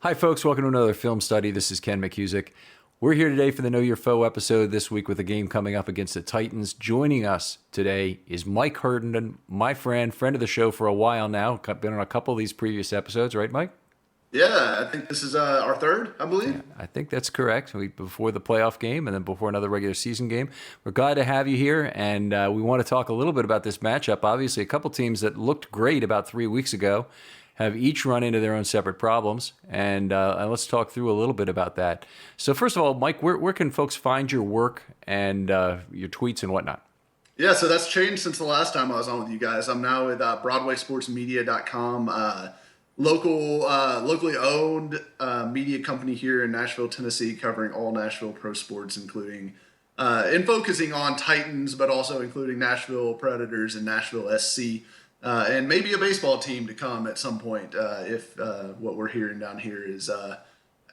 Hi, folks. Welcome to another film study. This is Ken McKusick. We're here today for the Know Your Foe episode this week with a game coming up against the Titans. Joining us today is Mike Herndon, my friend of the show for a while now. Been on a couple of these previous episodes, right, Mike? Yeah, I think this is our third, I believe. Yeah, I think that's correct. Before the playoff game and then before another regular season game. We're glad to have you here, and we want to talk a little bit about this matchup. Obviously, a couple teams that looked great about 3 weeks ago have each run into their own separate problems, and let's talk through a little bit about that. So first of all, Mike, where can folks find your work and your tweets and whatnot? Yeah, so that's changed since the last time I was on with you guys. I'm now with BroadwaySportsMedia.com, locally owned media company here in Nashville, Tennessee, covering all Nashville pro sports, including and focusing on Titans, but also including Nashville Predators and Nashville SC. And maybe a baseball team to come at some point if what we're hearing down here is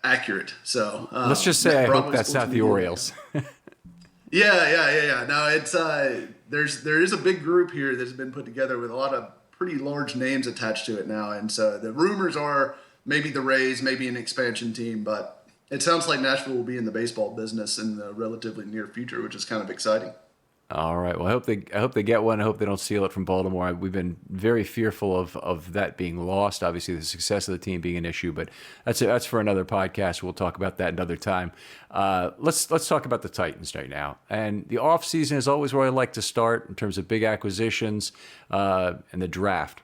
accurate. So let's just say I hope that's not the Orioles. Yeah. No, it's there is a big group here that's been put together with a lot of pretty large names attached to it now, and so the rumors are maybe the Rays, maybe an expansion team, but it sounds like Nashville will be in the baseball business in the relatively near future, which is kind of exciting. All right. Well, I hope they get one. I hope they don't steal it from Baltimore. We've been very fearful of that being lost. Obviously, the success of the team being an issue, but that's for another podcast. We'll talk about that another time. Let's talk about the Titans right now. And the off season is always where I like to start in terms of big acquisitions and the draft.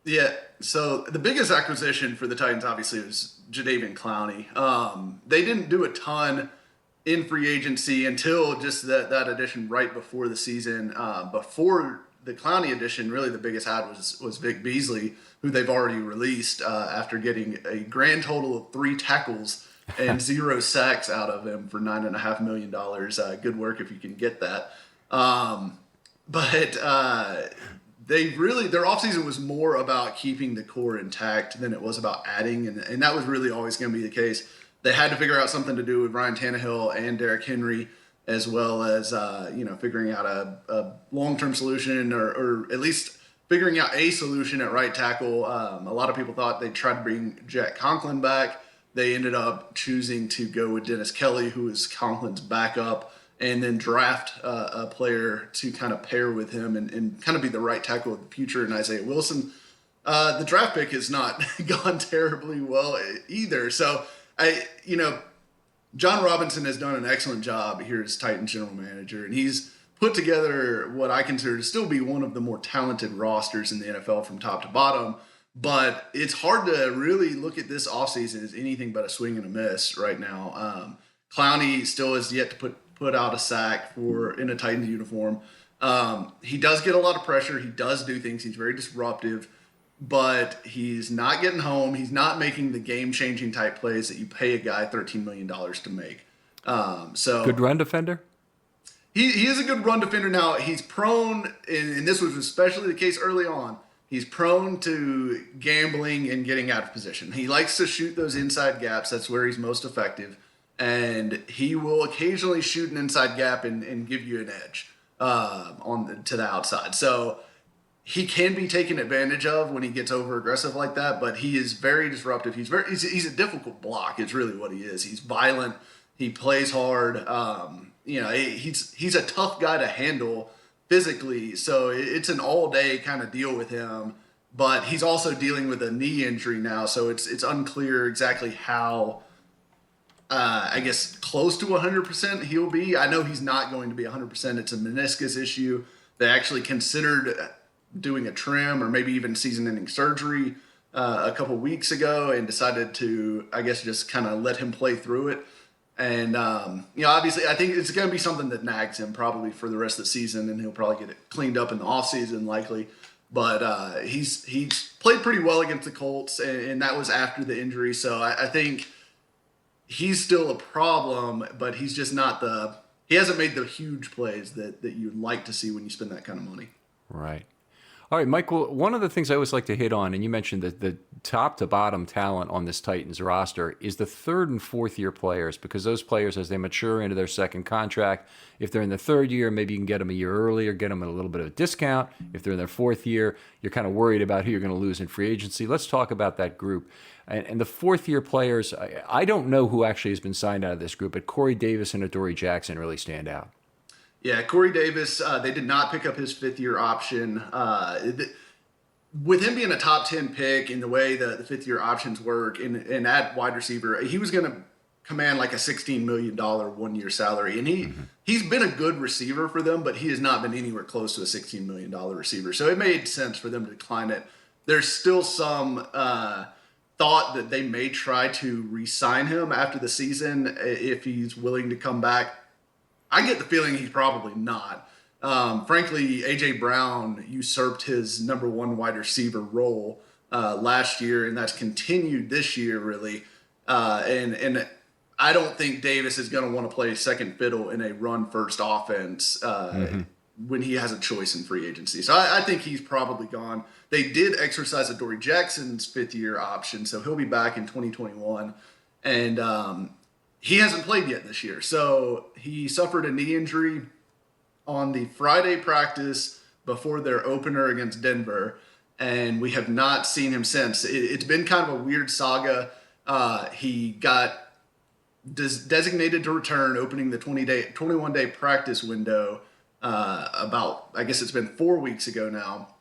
Yeah. So the biggest acquisition for the Titans obviously was Jadeveon Clowney. They didn't do a ton in free agency until just that addition right before the season. Before the Clowney addition, really the biggest add was Vic Beasley, who they've already released after getting a grand total of 3 tackles and 0 sacks out of him for $9.5 million. Good work if you can get that. But their offseason was more about keeping the core intact than it was about adding, and that was really always going to be the case. They had to figure out something to do with Ryan Tannehill and Derrick Henry, as well as figuring out a long-term solution or at least figuring out a solution at right tackle. A lot of people thought they'd try to bring Jack Conklin back. They ended up choosing to go with Dennis Kelly, who is Conklin's backup, and then draft a player to kind of pair with him and kind of be the right tackle of the future in Isaiah Wilson. The draft pick has not gone terribly well either. So John Robinson has done an excellent job here as Titans general manager, and he's put together what I consider to still be one of the more talented rosters in the NFL from top to bottom. But it's hard to really look at this offseason as anything but a swing and a miss right now. Clowney still has yet to put out a sack in a Titans uniform. He does get a lot of pressure. He does do things. He's very disruptive. But he's not getting home. He's not making the game-changing type plays that you pay a guy $13 million to make. Good run defender? He is a good run defender. Now, he's prone, and this was especially the case early on, he's prone to gambling and getting out of position. He likes to shoot those inside gaps. That's where he's most effective. And he will occasionally shoot an inside gap and give you an edge to the outside. So he can be taken advantage of when he gets over aggressive like that, but he is very disruptive. He's a difficult block. It's really what he is. He's violent. He plays hard. He's a tough guy to handle physically. So it's an all day kind of deal with him, but he's also dealing with a knee injury now. So it's unclear exactly how, close to 100% he'll be. I know he's not going to be 100%. It's a meniscus issue. They actually considered doing a trim or maybe even season-ending surgery a couple weeks ago and decided to, just kind of let him play through it. And, obviously I think it's going to be something that nags him probably for the rest of the season, and he'll probably get it cleaned up in the offseason likely. But he's played pretty well against the Colts, and that was after the injury. So I think he's still a problem, but he's just not he hasn't made the huge plays that you'd like to see when you spend that kind of money. Right. All right, Michael, one of the things I always like to hit on, and you mentioned that the top to bottom talent on this Titans roster is the third and fourth year players, because those players, as they mature into their second contract, if they're in the third year, maybe you can get them a year earlier, get them at a little bit of a discount. If they're in their fourth year, you're kind of worried about who you're going to lose in free agency. Let's talk about that group. And the fourth year players, I don't know who actually has been signed out of this group, but Corey Davis and Adoree Jackson really stand out. Yeah, Corey Davis, they did not pick up his fifth-year option. With him being a top 10 pick in the way the fifth-year options work and at wide receiver, he was going to command like a $16 million one-year salary. And he's been a good receiver for them, but he has not been anywhere close to a $16 million receiver. So it made sense for them to decline it. There's still some thought that they may try to re-sign him after the season if he's willing to come back. I get the feeling he's probably not. Frankly, A.J. Brown usurped his number one wide receiver role last year, and that's continued this year, really. And I don't think Davis is going to want to play second fiddle in a run-first offense when he has a choice in free agency. So I think he's probably gone. They did exercise Adoree Jackson's fifth-year option, so he'll be back in 2021. And he hasn't played yet this year. So he suffered a knee injury on the Friday practice before their opener against Denver, and we have not seen him since. It's been kind of a weird saga. He got designated to return opening the 21-day practice window about, I guess it's been 4 weeks ago now.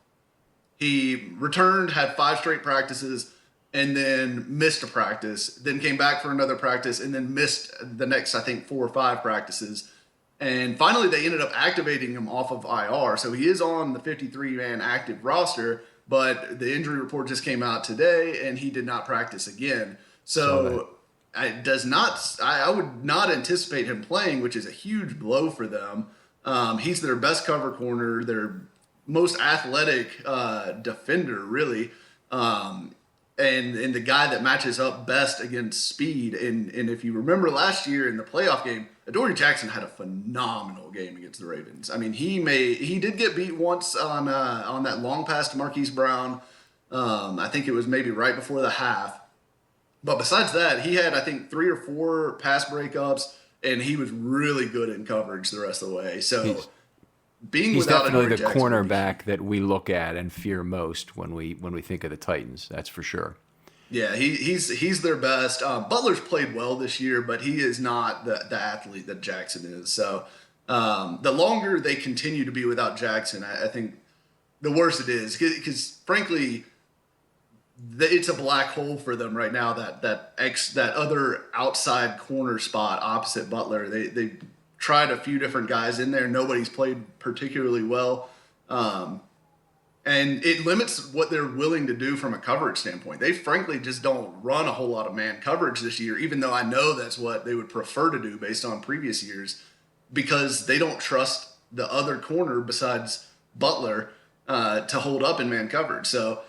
He returned, had 5 straight practices, and then missed a practice, then came back for another practice, and then missed the next, I think, 4 or 5 practices. And finally, they ended up activating him off of IR. So he is on the 53-man active roster, but the injury report just came out today, and he did not practice again. So I would not anticipate him playing, which is a huge blow for them. He's their best cover corner, their most athletic defender, really. And the guy that matches up best against speed. And if you remember last year in the playoff game, Adoree Jackson had a phenomenal game against the Ravens. I mean, he did get beat once on that long pass to Marquise Brown. I think it was maybe right before the half. But besides that, he had, I think, 3 or 4 pass breakups, and he was really good in coverage the rest of the way. So he's definitely the cornerback that we look at and fear most when we think of the Titans. That's for sure. Yeah, he's their best. Butler's played well this year, but he is not the athlete that Jackson is. So the longer they continue to be without Jackson, I think the worse it is. Because frankly, it's a black hole for them right now. That other outside corner spot opposite Butler, they tried a few different guys in there. Nobody's played particularly well. And it limits what they're willing to do from a coverage standpoint. They frankly just don't run a whole lot of man coverage this year, even though I know that's what they would prefer to do based on previous years, because they don't trust the other corner besides Butler to hold up in man coverage. So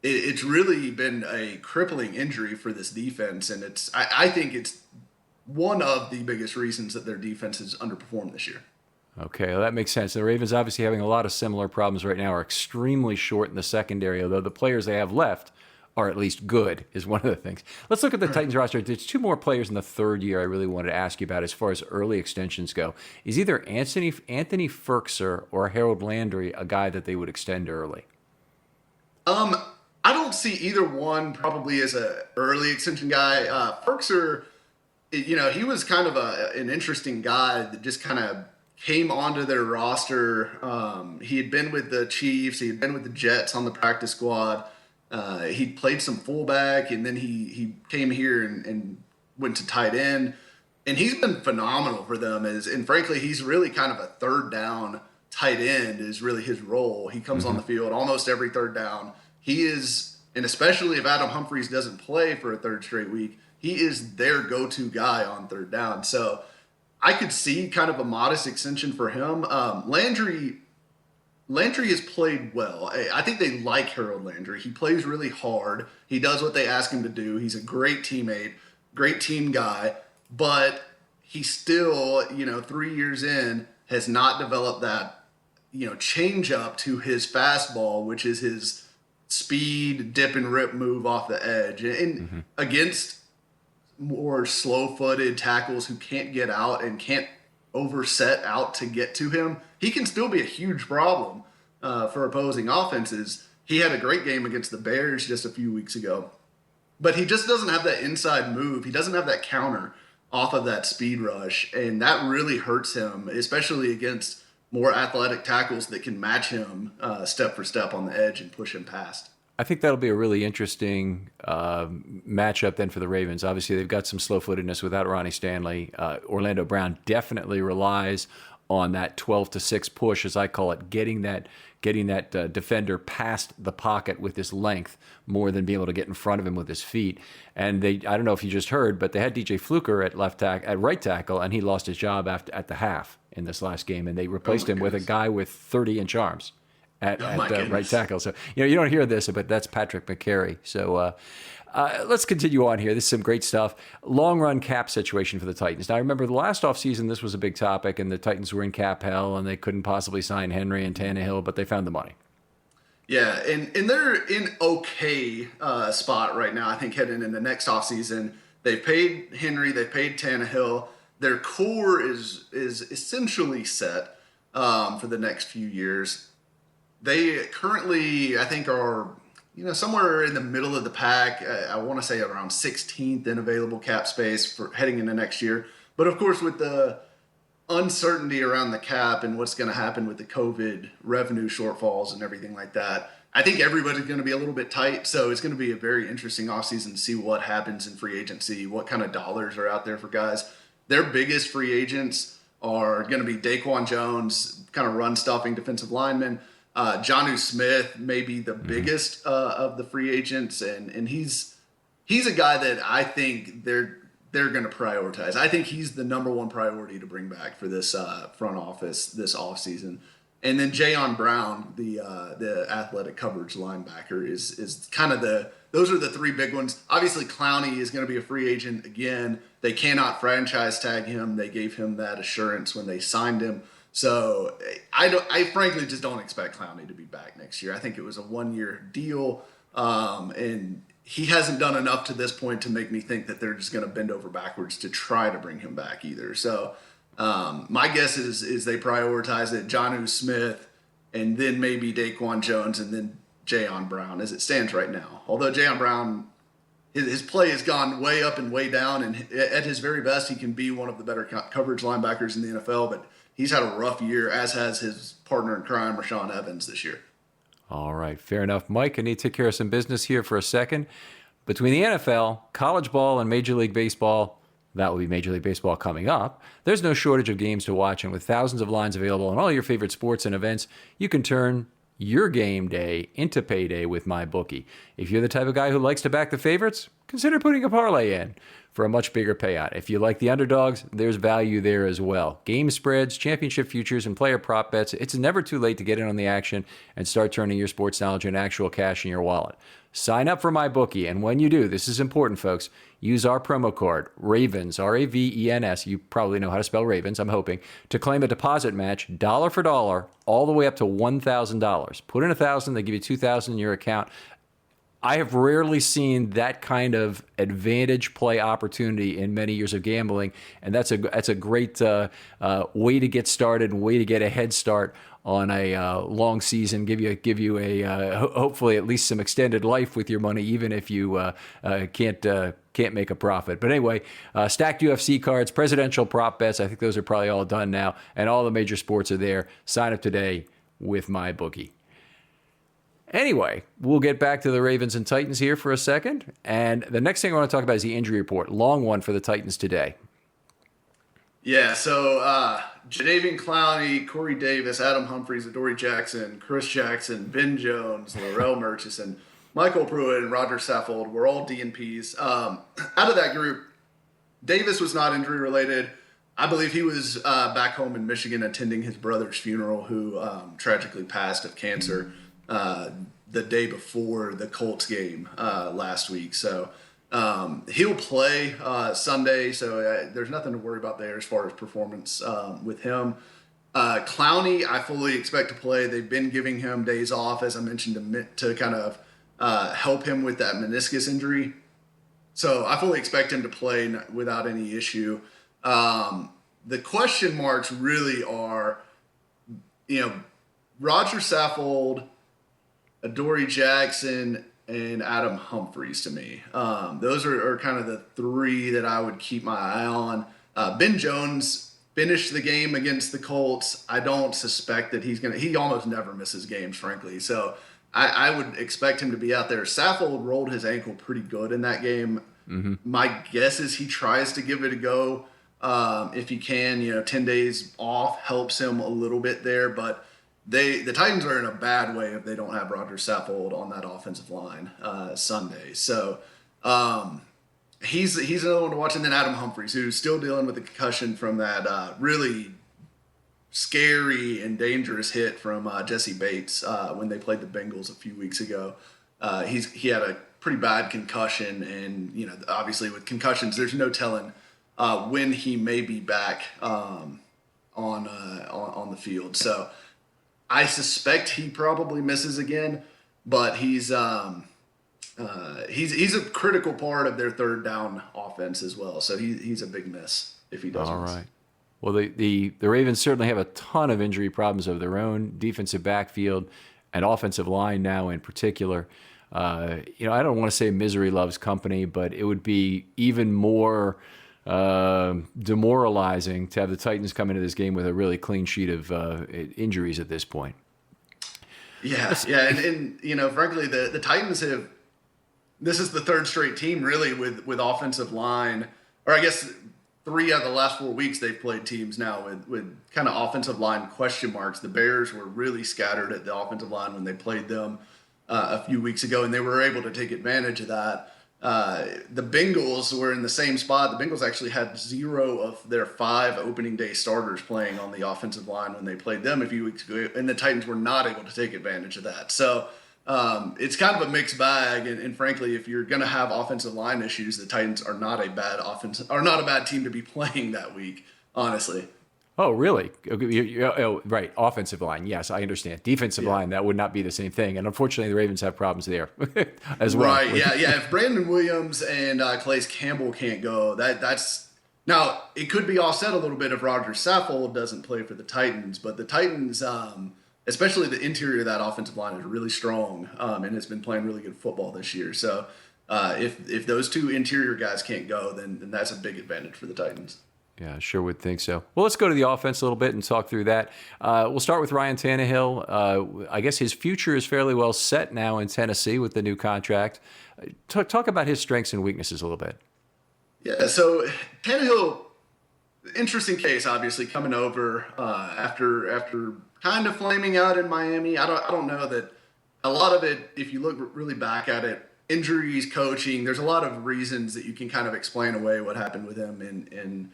it's really been a crippling injury for this defense. And I think it's one of the biggest reasons that their defense has underperformed this year. Okay, well, that makes sense. The Ravens obviously having a lot of similar problems right now, are extremely short in the secondary, although the players they have left are at least good, is one of the things. Let's look at the Titans roster. There's 2 more players in the third year I really wanted to ask you about as far as early extensions go. Is either Anthony Firkser or Harold Landry a guy that they would extend early? I don't see either one probably as an early extension guy. Firkser, he was kind of an interesting guy that just kind of came onto their roster. He had been with the Chiefs. He had been with the Jets on the practice squad. He played some fullback, and then he came here and went to tight end. And he's been phenomenal for them. And frankly, he's really kind of a third down tight end is really his role. He comes on the field almost every third down. He is, and especially if Adam Humphries doesn't play for a third straight week, he is their go-to guy on third down. So I could see kind of a modest extension for him. Landry has played well. I think they like Harold Landry. He plays really hard. He does what they ask him to do. He's a great teammate, great team guy, but he still, 3 years in, has not developed that, change up to his fastball, which is his speed, dip and rip move off the edge. And against more slow-footed tackles who can't get out and can't overset out to get to him, he can still be a huge problem for opposing offenses. He had a great game against the Bears just a few weeks ago, but he just doesn't have that inside move. He doesn't have that counter off of that speed rush, and that really hurts him, especially against more athletic tackles that can match him step for step on the edge and push him past. I think that'll be a really interesting matchup then for the Ravens. Obviously, they've got some slow-footedness without Ronnie Stanley. Orlando Brown definitely relies on that 12-6 push, as I call it, getting that defender past the pocket with his length more than being able to get in front of him with his feet. And I don't know if you just heard, but they had DJ Fluker at right tackle, and he lost his job at the half in this last game, and they replaced him with a guy with 30-inch arms at right tackle. So, you don't hear this, but that's Patrick McCary. So let's continue on here. This is some great stuff. Long run cap situation for the Titans. Now, I remember the last offseason, this was a big topic, and the Titans were in cap hell, and they couldn't possibly sign Henry and Tannehill, but they found the money. Yeah, and they're in okay spot right now. I think heading into next offseason, they've paid Henry, they've paid Tannehill. Their core is essentially set for the next few years. They currently, I think, are somewhere in the middle of the pack. I want to say around 16th in available cap space for heading into next year. But of course, with the uncertainty around the cap and what's going to happen with the COVID revenue shortfalls and everything like that, I think everybody's going to be a little bit tight. So it's going to be a very interesting offseason to see what happens in free agency, what kind of dollars are out there for guys. Their biggest free agents are going to be Daquan Jones, kind of run-stuffing defensive lineman. Jonnu Smith may be the biggest of the free agents, and he's a guy that I think they're going to prioritize. I think he's the number one priority to bring back for this front office this offseason. And then Jayon Brown, the athletic coverage linebacker, is kind of those are the three big ones. Obviously, Clowney is going to be a free agent again. They cannot franchise tag him. They gave him that assurance when they signed him. So I frankly just don't expect Clowney to be back next year. I think it was a 1-year deal, and he hasn't done enough to this point to make me think that they're just going to bend over backwards to try to bring him back either. So my guess is they prioritize it, Jonnu Smith, and then maybe Daquan Jones, and then Jayon Brown as it stands right now. Although Jayon Brown, his play has gone way up and way down, and at his very best, he can be one of the better coverage linebackers in the NFL, but he's had a rough year, as has his partner in crime, Rashaan Evans, this year. All right, fair enough. Mike, I need to take care of some business here for a second. Between the NFL, college ball, and Major League Baseball, that will be Major League Baseball coming up, there's no shortage of games to watch, and with thousands of lines available on all your favorite sports and events, you can turn your game day into payday with MyBookie. If you're the type of guy who likes to back the favorites, consider putting a parlay in for a much bigger payout. If you like the underdogs, there's value there as well. Game spreads, championship futures, and player prop bets. It's never too late to get in on the action and start turning your sports knowledge into actual cash in your wallet. Sign up for MyBookie, and when you do, this is important, folks, use our promo code, RAVENS, RAVENS, you probably know how to spell Ravens, I'm hoping, to claim a deposit match, dollar for dollar, all the way up to $1,000. Put in $1,000, they give you $2,000 in your account. I have rarely seen that kind of advantage play opportunity in many years of gambling, and that's a great way to get started and way to get a head start on a long season. Give you a hopefully at least some extended life with your money, even if you can't make a profit. But anyway, stacked UFC cards, presidential prop bets. I think those are probably all done now, and all the major sports are there. Sign up today with MyBookie. Anyway, we'll get back to the Ravens and Titans here for a second. And the next thing I want to talk about is the injury report. Long one for the Titans today. Yeah, so Jadeveon Clowney, Corey Davis, Adam Humphries, Adoree Jackson, Chris Jackson, Ben Jones, Laurel Murchison, Michael Pruitt, and Roger Saffold were all DNPs. Out of that group, Davis was not injury related. I believe he was back home in Michigan attending his brother's funeral, who tragically passed of cancer the day before the Colts game last week. So he'll play Sunday, so there's nothing to worry about there as far as performance with him. Clowney, I fully expect to play. They've been giving him days off, as I mentioned, to kind of help him with that meniscus injury. So I fully expect him to play without any issue. The question marks really are, Roger Saffold, Adoree Jackson, and Adam Humphries to me. Those are kind of the three that I would keep my eye on. Ben Jones finished the game against the Colts. I don't suspect that he almost never misses games, frankly. So I would expect him to be out there. Saffold rolled his ankle pretty good in that game. Mm-hmm. My guess is he tries to give it a go. If he can, 10 days off helps him a little bit there, but the Titans are in a bad way if they don't have Roger Saffold on that offensive line Sunday. So he's another one to watch. And then Adam Humphries, who's still dealing with the concussion from that really scary and dangerous hit from Jesse Bates when they played the Bengals a few weeks ago. He had a pretty bad concussion, and obviously with concussions, there's no telling when he may be back on the field. So I suspect he probably misses again, but he's a critical part of their third down offense as well. So he's a big miss if he doesn't. All right. Well, the Ravens certainly have a ton of injury problems of their own, defensive backfield and offensive line now in particular. I don't want to say misery loves company, but it would be even more demoralizing to have the Titans come into this game with a really clean sheet of injuries at this point. Yeah, and frankly, the Titans have. This is the third straight team really with offensive line, or I guess 3 out of the last 4 weeks they've played teams now with kind of offensive line question marks. The Bears were really scattered at the offensive line when they played them a few weeks ago, and they were able to take advantage of that. The Bengals were in the same spot. The Bengals actually had 0 of their 5 opening day starters playing on the offensive line when they played them a few weeks ago, and the Titans were not able to take advantage of that. So it's kind of a mixed bag, and frankly, if you're going to have offensive line issues, the Titans are not a bad team to be playing that week, honestly. Oh, really? Right. Offensive line. Yes, I understand. Defensive line, that would not be the same thing. And unfortunately, the Ravens have problems there as well. Right. Yeah. If Brandon Williams and Calais Campbell can't go, that's now it could be offset a little bit if Roger Saffold doesn't play for the Titans. But the Titans, especially the interior of that offensive line, is really strong and has been playing really good football this year. So if those 2 interior guys can't go, then that's a big advantage for the Titans. Yeah, sure would think so. Well, let's go to the offense a little bit and talk through that. We'll start with Ryan Tannehill. I guess his future is fairly well set now in Tennessee with the new contract. Talk about his strengths and weaknesses a little bit. Yeah, so Tannehill, interesting case, obviously, coming over after kind of flaming out in Miami. I don't know that a lot of it, if you look really back at it, injuries, coaching, there's a lot of reasons that you can kind of explain away what happened with him in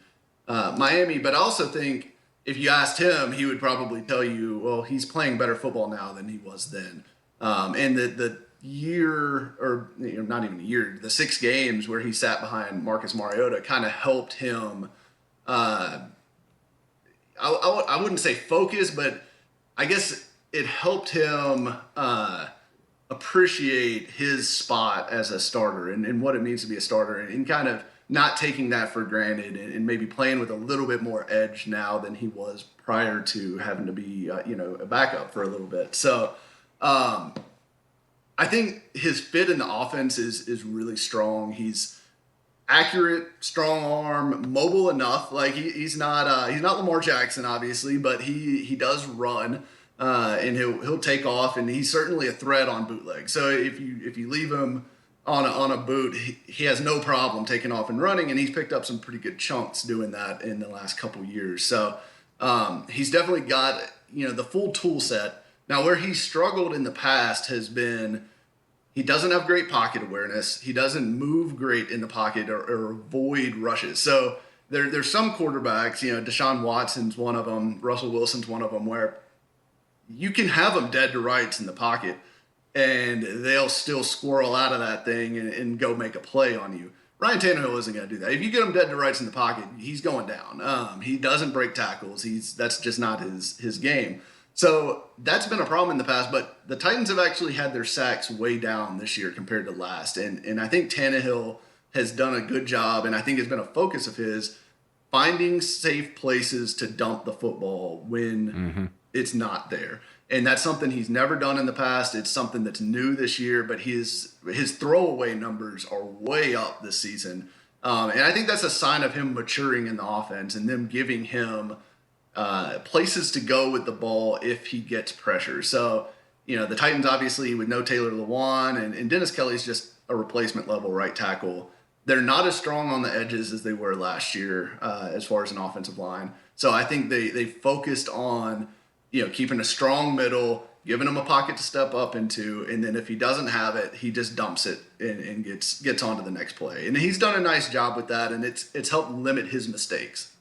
Miami, but I also think if you asked him, he would probably tell you, well, he's playing better football now than he was then. And the year, or not even a year, the 6 games where he sat behind Marcus Mariota kind of helped him. I wouldn't say focus, but I guess it helped him appreciate his spot as a starter and what it means to be a starter and kind of not taking that for granted and maybe playing with a little bit more edge now than he was prior to having to be, a backup for a little bit. So I think his fit in the offense is really strong. He's accurate, strong arm, mobile enough. Like he's not Lamar Jackson, obviously, but he does run and he'll take off, and he's certainly a threat on bootleg. So if you leave him on a boot, he has no problem taking off and running, and he's picked up some pretty good chunks doing that in the last couple years. So he's definitely got the full tool set. Now, where he struggled in the past has been he doesn't have great pocket awareness. He doesn't move great in the pocket or avoid rushes. So there's some quarterbacks, Deshaun Watson's one of them, Russell Wilson's one of them, where you can have them dead to rights in the pocket, and they'll still squirrel out of that thing and go make a play on you. Ryan Tannehill isn't going to do that. If you get him dead to rights in the pocket, he's going down. He doesn't break tackles. That's just not his game. So that's been a problem in the past, but the Titans have actually had their sacks way down this year compared to last. And I think Tannehill has done a good job, and I think it's been a focus of his, finding safe places to dump the football when it's not there. And that's something he's never done in the past. It's something that's new this year, but his throwaway numbers are way up this season. And I think that's a sign of him maturing in the offense and them giving him places to go with the ball if he gets pressure. So, the Titans obviously with no Taylor Lewan and Dennis Kelly's just a replacement level right tackle. They're not as strong on the edges as they were last year as far as an offensive line. So I think they focused on, keeping a strong middle, giving him a pocket to step up into, and then if he doesn't have it, he just dumps it and gets on to the next play. And he's done a nice job with that, and it's helped limit his mistakes.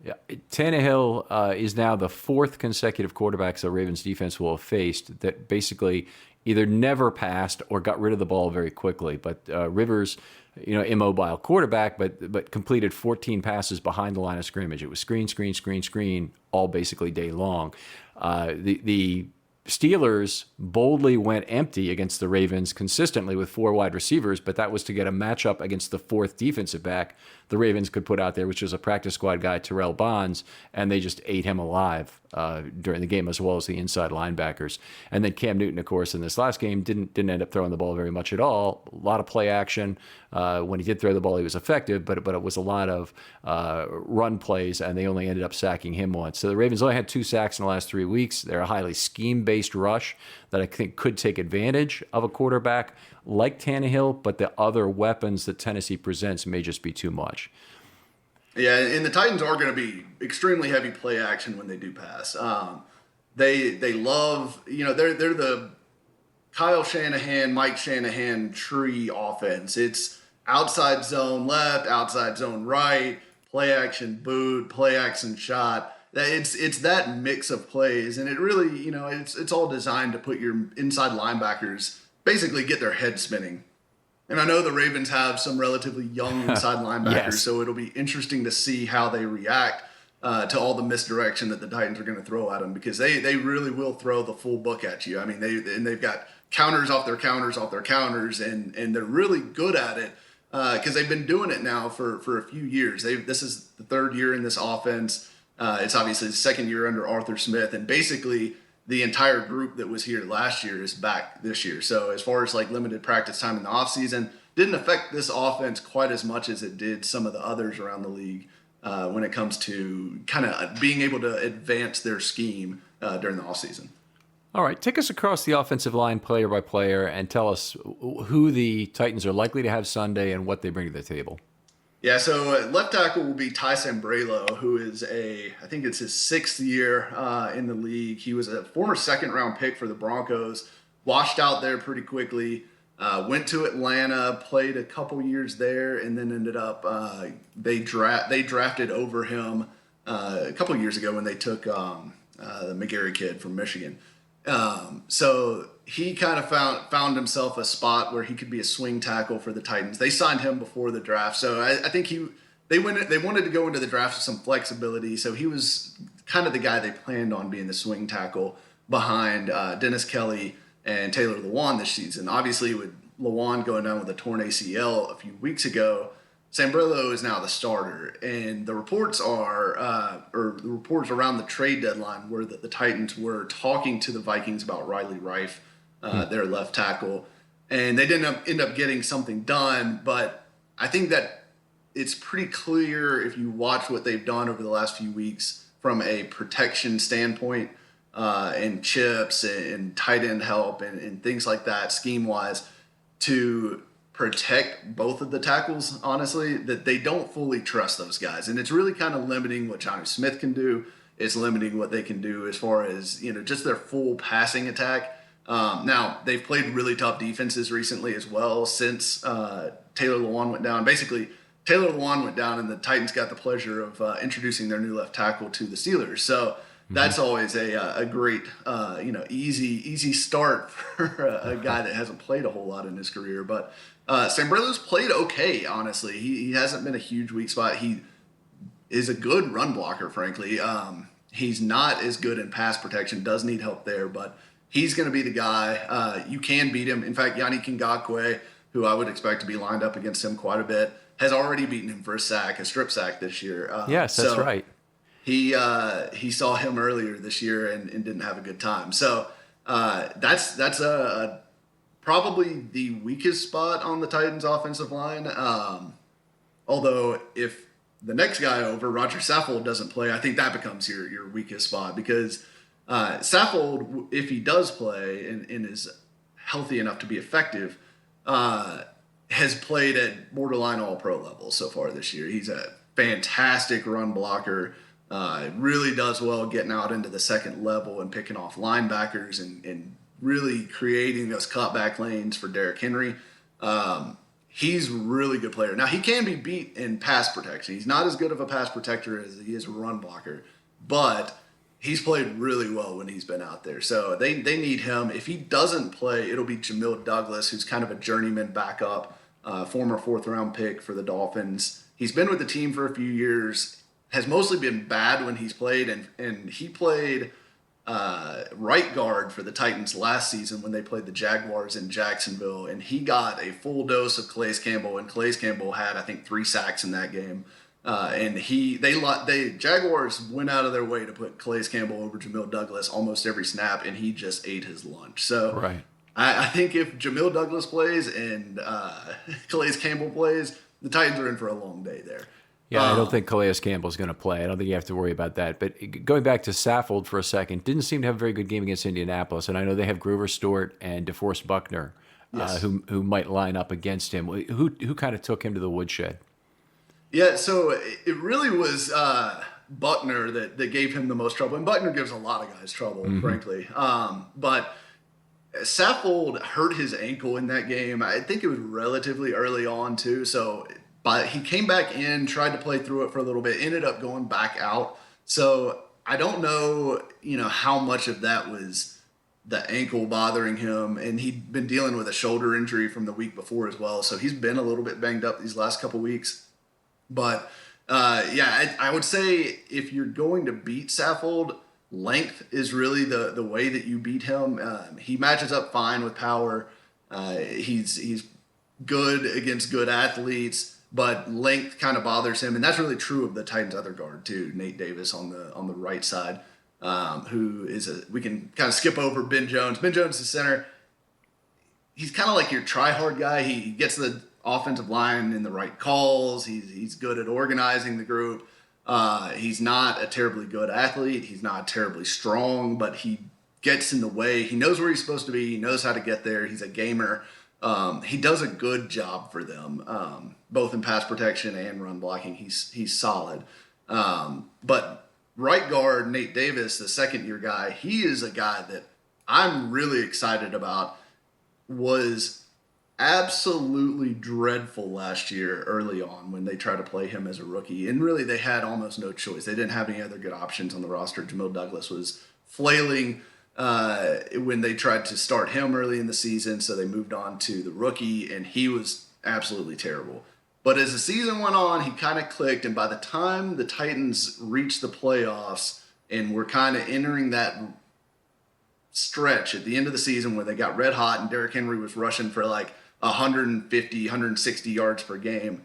Yeah, Tannehill is now the fourth consecutive quarterback the Ravens defense will have faced that basically either never passed or got rid of the ball very quickly. But Rivers, immobile quarterback, but completed 14 passes behind the line of scrimmage. It was screen, all basically day long. The Steelers boldly went empty against the Ravens consistently with 4 wide receivers, but that was to get a matchup against the fourth defensive back the Ravens could put out there, which was a practice squad guy, Terrell Bonds, and they just ate him alive during the game, as well as the inside linebackers. And then Cam Newton, of course, in this last game didn't end up throwing the ball very much at all. A lot of play action. When he did throw the ball, he was effective, but it was a lot of run plays, and they only ended up sacking him once. So the Ravens only had 2 sacks in the last 3 weeks. They're a highly scheme-based rush that I think could take advantage of a quarterback like Tannehill, but the other weapons that Tennessee presents may just be too much. Yeah, and the Titans are going to be extremely heavy play action when they do pass. They love, they're the Kyle Shanahan, Mike Shanahan tree offense. It's outside zone left, outside zone right, play action boot, play action shot. It's that mix of plays, and it really, it's all designed to put your inside linebackers basically get their head spinning. And I know the Ravens have some relatively young inside linebackers, yes. So it'll be interesting to see how they react to all the misdirection that the Titans are going to throw at them, because they really will throw the full book at you. I mean, they've got counters off their counters, and they're really good at it because they've been doing it now for a few years. This is the 3rd year in this offense. It's obviously the 2nd year under Arthur Smith, and basically the entire group that was here last year is back this year. So as far as like limited practice time in the offseason, didn't affect this offense quite as much as it did some of the others around the league when it comes to kind of being able to advance their scheme during the offseason. All right, take us across the offensive line player by player and tell us who the Titans are likely to have Sunday and what they bring to the table. Yeah, so left tackle will be Ty Sambrailo, who is I think it's his 6th year in the league. He was a former 2nd-round pick for the Broncos, washed out there pretty quickly, went to Atlanta, played a couple years there, and then ended up they drafted over him a couple years ago when they took the McGarry kid from Michigan. So he kind of found himself a spot where he could be a swing tackle for the Titans. They signed him before the draft, so I think they wanted to go into the draft with some flexibility. So he was kind of the guy they planned on being the swing tackle behind Dennis Kelly and Taylor Lewan this season. Obviously, with Lewan going down with a torn ACL a few weeks ago, Sambrailo is now the starter, and the reports around the trade deadline were that the Titans were talking to the Vikings about Riley Reiff, their left tackle, and they didn't end up getting something done. But I think that it's pretty clear if you watch what they've done over the last few weeks from a protection standpoint, and chips and tight end help and things like that, scheme wise, to protect both of the tackles, honestly, that they don't fully trust those guys. And it's really kind of limiting what Johnny Smith can do. It's limiting what they can do as far as, just their full passing attack. Now, they've played really tough defenses recently as well since Taylor Lewan went down. Basically, Taylor Lewan went down, and the Titans got the pleasure of introducing their new left tackle to the Steelers. So That's always a great, easy start for a guy that hasn't played a whole lot in his career. But Sambrello's played okay, honestly. He hasn't been a huge weak spot. He is a good run blocker, frankly. He's not as good in pass protection, does need help there, but he's going to be the guy. You can beat him. In fact, Yannick Ngakoue, who I would expect to be lined up against him quite a bit, has already beaten him for a strip sack this year. Yes, that's right. He saw him earlier this year and didn't have a good time. So that's probably the weakest spot on the Titans' offensive line. Although if the next guy over, Roger Saffold, doesn't play, I think that becomes your weakest spot, because Saffold, if he does play and is healthy enough to be effective, has played at borderline all-pro level so far this year. He's a fantastic run blocker. Really does well getting out into the second level and picking off linebackers and really creating those cutback lanes for Derrick Henry. He's a really good player. Now, he can be beat in pass protection. He's not as good of a pass protector as he is a run blocker, but he's played really well when he's been out there. So they need him. If he doesn't play, it'll be Jamil Douglas, who's kind of a journeyman backup, former fourth-round pick for the Dolphins. He's been with the team for a few years, has mostly been bad when he's played, and he played right guard for the Titans last season when they played the Jaguars in Jacksonville, and he got a full dose of Calais Campbell, and Calais Campbell had, I think, 3 sacks in that game. And Jaguars went out of their way to put Calais Campbell over Jamil Douglas almost every snap, and he just ate his lunch. So right. I think if Jamil Douglas plays and Calais Campbell plays, the Titans are in for a long day there. Yeah, I don't think Calais Campbell's going to play. I don't think you have to worry about that. But going back to Saffold for a second, didn't seem to have a very good game against Indianapolis. And I know they have Grover Stewart and DeForest Buckner, Yes. who might line up against him. Who kind of took him to the woodshed? Yeah, so it really was Buckner that gave him the most trouble. And Buckner gives a lot of guys trouble, frankly. But Saffold hurt his ankle in that game. I think it was relatively early on, too. But he came back in, tried to play through it for a little bit, ended up going back out. So I don't know, how much of that was the ankle bothering him. And he'd been dealing with a shoulder injury from the week before as well. So he's been a little bit banged up these last couple weeks. But, I would say if you're going to beat Saffold, length is really the way that you beat him. He matches up fine with power. He's good against good athletes, but length kind of bothers him. And that's really true of the Titans' other guard, too, Nate Davis on the right side, who is we can kind of skip over Ben Jones. Ben Jones is center. He's kind of like your try-hard guy. He gets the offensive line in the right calls. He's good at organizing the group. He's not a terribly good athlete. He's not terribly strong, but he gets in the way. He knows where he's supposed to be. He knows how to get there. He's a gamer. He does a good job for them, both in pass protection and run blocking. He's solid. But right guard Nate Davis, the second-year guy, he is a guy that I'm really excited about. Was absolutely dreadful last year early on when they tried to play him as a rookie. And really, they had almost no choice. They didn't have any other good options on the roster. Jamil Douglas was flailing when they tried to start him early in the season, so they moved on to the rookie, and he was absolutely terrible. But as the season went on, he kind of clicked, and by the time the Titans reached the playoffs and were kind of entering that stretch at the end of the season where they got red hot and Derrick Henry was rushing for like 150, 160 yards per game,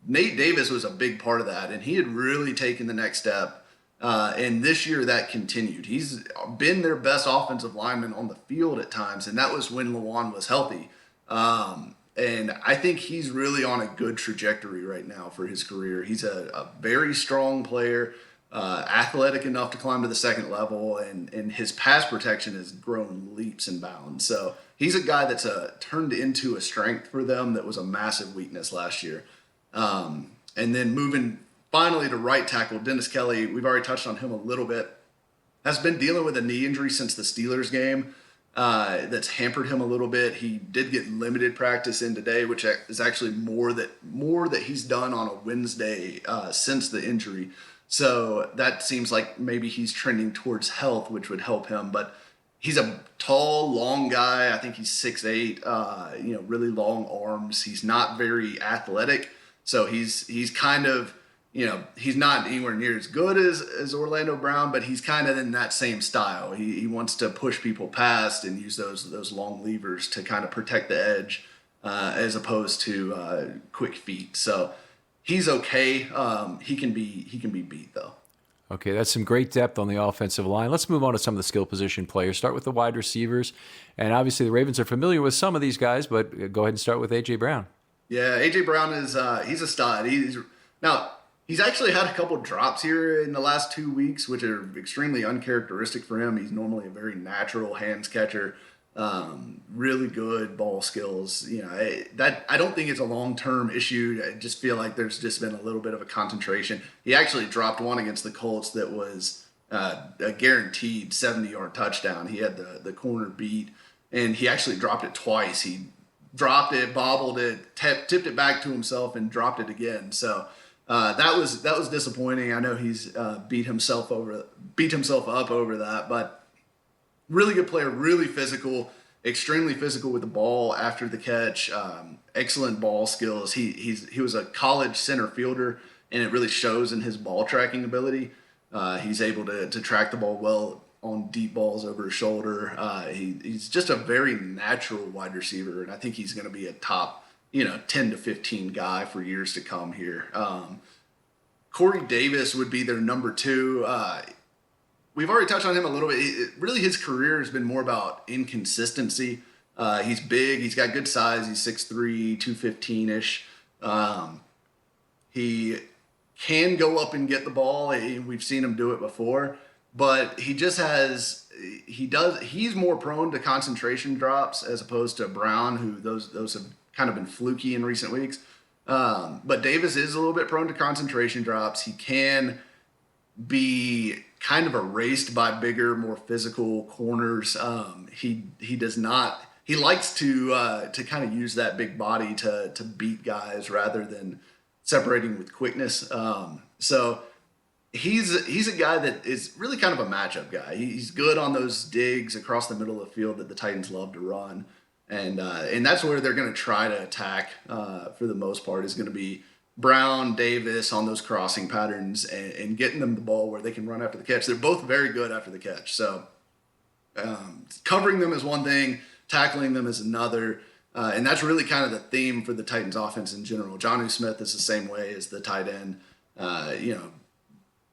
Nate Davis was a big part of that, and he had really taken the next step. And this year that continued. He's been their best offensive lineman on the field at times, and that was when Lewan was healthy. And I think he's really on a good trajectory right now for his career. He's a very strong player, athletic enough to climb to the second level, and his pass protection has grown leaps and bounds. So he's a guy that's turned into a strength for them that was a massive weakness last year. And then moving finally to right tackle, Dennis Kelly, we've already touched on him a little bit, has been dealing with a knee injury since the Steelers game that's hampered him a little bit. He did get limited practice in today, which is actually more that he's done on a Wednesday since the injury. So that seems like maybe he's trending towards health, which would help him. But he's a tall, long guy. I think he's 6'8", really long arms. He's not very athletic. So he's kind of, he's not anywhere near as good as Orlando Brown, but he's kind of in that same style. He wants to push people past and use those long levers to kind of protect the edge as opposed to quick feet. So he's okay. He can be beat though. Okay, that's some great depth on the offensive line. Let's move on to some of the skill position players. Start with the wide receivers. And obviously the Ravens are familiar with some of these guys, but go ahead and start with A.J. Brown. Yeah, A.J. Brown is he's a stud. He's actually had a couple drops here in the last 2 weeks, which are extremely uncharacteristic for him. He's normally a very natural hands catcher, really good ball skills. I don't think it's a long-term issue. I just feel like there's just been a little bit of a concentration. He actually dropped one against the Colts that was a guaranteed 70-yard touchdown. He had the corner beat, and he actually dropped it twice. He dropped it, bobbled it, tipped it back to himself, and dropped it again. So that was disappointing. I know he's beat himself up over that, but really good player, really physical, extremely physical with the ball after the catch. Excellent ball skills. He was a college center fielder, and it really shows in his ball tracking ability. He's able to track the ball well on deep balls over his shoulder. He's just a very natural wide receiver, and I think he's going to be a top 10 to 15 guy for years to come here. Corey Davis would be their number 2. We've already touched on him a little bit. Really, his career has been more about inconsistency. He's big. He's got good size. He's 6'3", 215-ish. He can go up and get the ball. We've seen him do it before. But he's more prone to concentration drops as opposed to Brown, who those have kind of been fluky in recent weeks. But Davis is a little bit prone to concentration drops. He can be kind of erased by bigger, more physical corners. He does not. He likes to kind of use that big body to beat guys rather than separating with quickness. So he's a guy that is really kind of a matchup guy. He's good on those digs across the middle of the field that the Titans love to run, and that's where they're going to try to attack for the most part. Is going to be Brown, Davis on those crossing patterns and getting them the ball where they can run after the catch. They're both very good after the catch. So covering them is one thing, tackling them is another. And that's really kind of the theme for the Titans offense in general. Jonnu Smith is the same way as the tight end.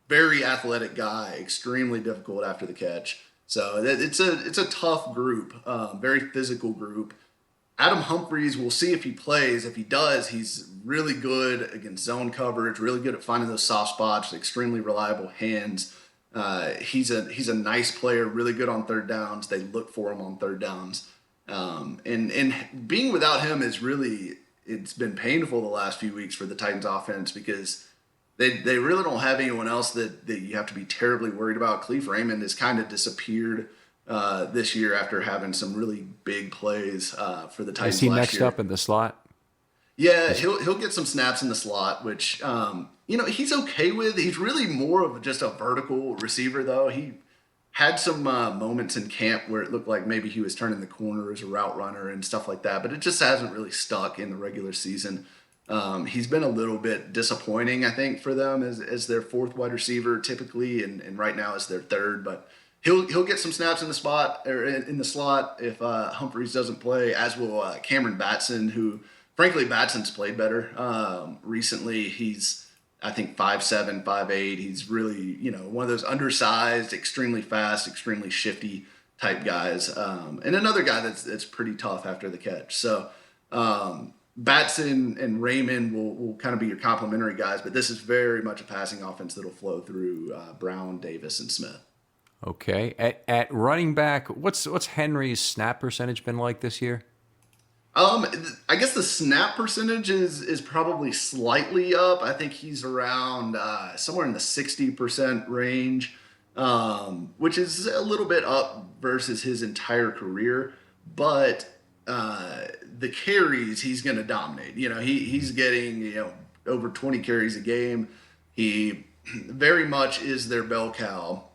Very athletic guy, extremely difficult after the catch. So it's a tough group, very physical group. Adam Humphries, we'll see if he plays. If he does, he's really good against zone coverage, really good at finding those soft spots, extremely reliable hands. He's a nice player, really good on third downs. They look for him on third downs. And being without him it's been painful the last few weeks for the Titans offense because they really don't have anyone else that you have to be terribly worried about. Cleve Raymond has kind of disappeared this year after having some really big plays for the Titans. Is he last next year. up in the slot? Yeah, he'll get some snaps in the slot, which he's okay with. He's really more of just a vertical receiver, though. He had some moments in camp where it looked like maybe he was turning the corner as a route runner and stuff like that, but it just hasn't really stuck in the regular season. He's been a little bit disappointing, I think, for them as their fourth wide receiver typically, and right now as their third. But he'll get some snaps in the spot or in the slot if Humphries doesn't play, as will Cameron Batson, who frankly Batson's played better recently. He's I think 5'7", 5'8". He's really one of those undersized, extremely fast, extremely shifty type guys, and another guy that's pretty tough after the catch. So. Batson and Raymond will kind of be your complementary guys, but this is very much a passing offense that'll flow through Brown, Davis, and Smith. Okay. At running back, what's Henry's snap percentage been like this year? I guess the snap percentage is probably slightly up. I think he's around somewhere in the 60% range, which is a little bit up versus his entire career, but the carries he's going to dominate. He's getting over 20 carries a game. He very much is their bell cow.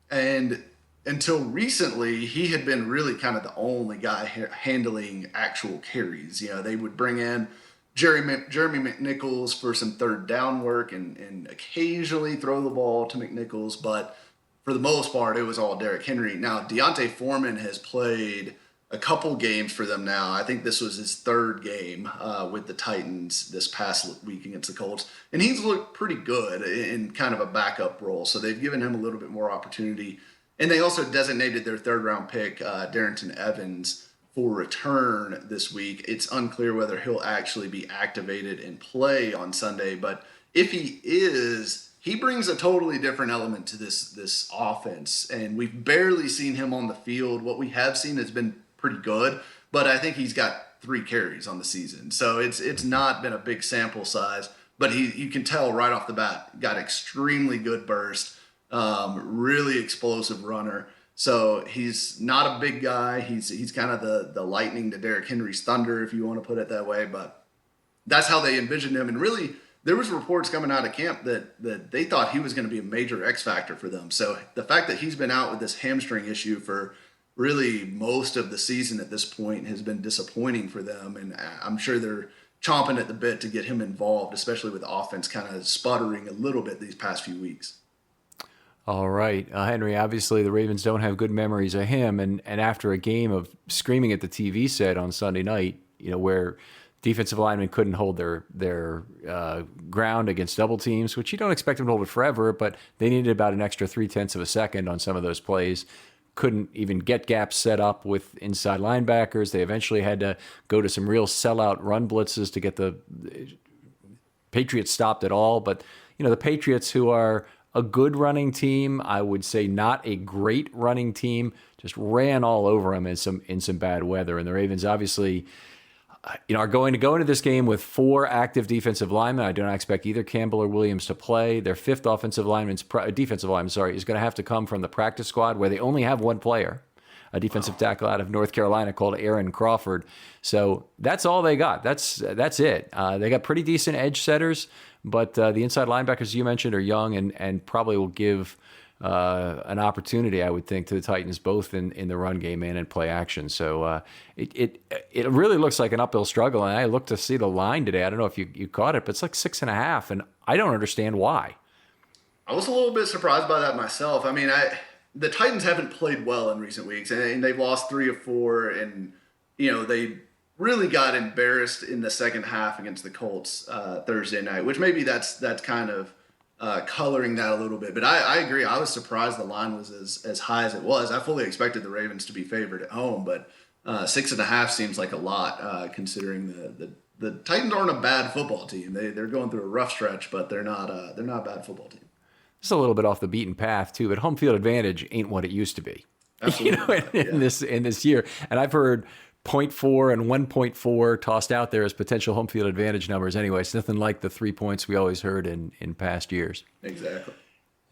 And until recently, he had been really kind of the only guy handling actual carries. They would bring in Jeremy McNichols for some third down work and occasionally throw the ball to McNichols, but for the most part, it was all Derrick Henry. Now, Deontay Foreman has played a couple games for them now. I think this was his third game with the Titans this past week against the Colts. And he's looked pretty good in kind of a backup role. So they've given him a little bit more opportunity. And they also designated their third-round pick, Darrington Evans, for return this week. It's unclear whether he'll actually be activated and play on Sunday. But if he is, he brings a totally different element to this offense. And we've barely seen him on the field. What we have seen has been pretty good, but I think he's got 3 carries on the season. So it's not been a big sample size, but you can tell right off the bat, got extremely good burst, really explosive runner. So he's not a big guy. He's kind of the lightning to Derrick Henry's thunder, if you want to put it that way, but that's how they envisioned him. And really, there was reports coming out of camp that they thought he was going to be a major X factor for them. So the fact that he's been out with this hamstring issue for really most of the season at this point has been disappointing for them. And I'm sure they're chomping at the bit to get him involved, especially with the offense kind of sputtering a little bit these past few weeks. All right. Henry, obviously the Ravens don't have good memories of him. And after a game of screaming at the TV set on Sunday night, where defensive linemen couldn't hold their ground against double teams, which you don't expect them to hold it forever, but they needed about an extra 0.3 of a second on some of those plays. Couldn't even get gaps set up with inside linebackers. They eventually had to go to some real sellout run blitzes to get the Patriots stopped at all. But, the Patriots, who are a good running team, I would say not a great running team, just ran all over them in some bad weather. And the Ravens obviously are going to go into this game with 4 active defensive linemen. I do not expect either Campbell or Williams to play. Their 5th defensive lineman, is going to have to come from the practice squad, where they only have one player, a defensive tackle out of North Carolina called Aaron Crawford. So that's all they got. That's it. They got pretty decent edge setters, but the inside linebackers you mentioned are young and probably will give an opportunity, I would think, to the Titans, both in the run game and in play action. So it really looks like an uphill struggle. And I looked to see the line today. I don't know if you caught it, but it's like 6.5, and I don't understand why. I was a little bit surprised by that myself. I mean, the Titans haven't played well in recent weeks, and they've lost 3 of 4, and they really got embarrassed in the second half against the Colts Thursday night, which maybe that's kind of coloring that a little bit. But I agree. I was surprised the line was as high as it was. I fully expected the Ravens to be favored at home, but 6.5 seems like a lot considering the Titans aren't a bad football team. They're going through a rough stretch, but they're not a bad football team. It's a little bit off the beaten path too, but home field advantage ain't what it used to be. Absolutely. In this year. And I've heard 0.4 and 1.4 tossed out there as potential home field advantage numbers anyway. It's nothing like the 3 points we always heard in past years. Exactly.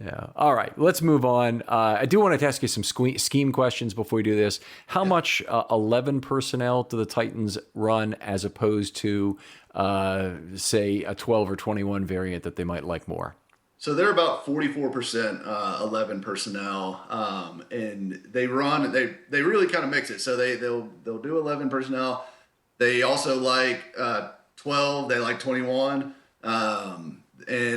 Yeah. All right, let's move on. I do want to ask you some scheme questions before we do this. How much 11 personnel do the Titans run as opposed to, say, a 12 or 21 variant that they might like more? So they're about 44% 11 personnel, and they really kind of mix it. So they'll do 11 personnel. They also like 12. They like 21, and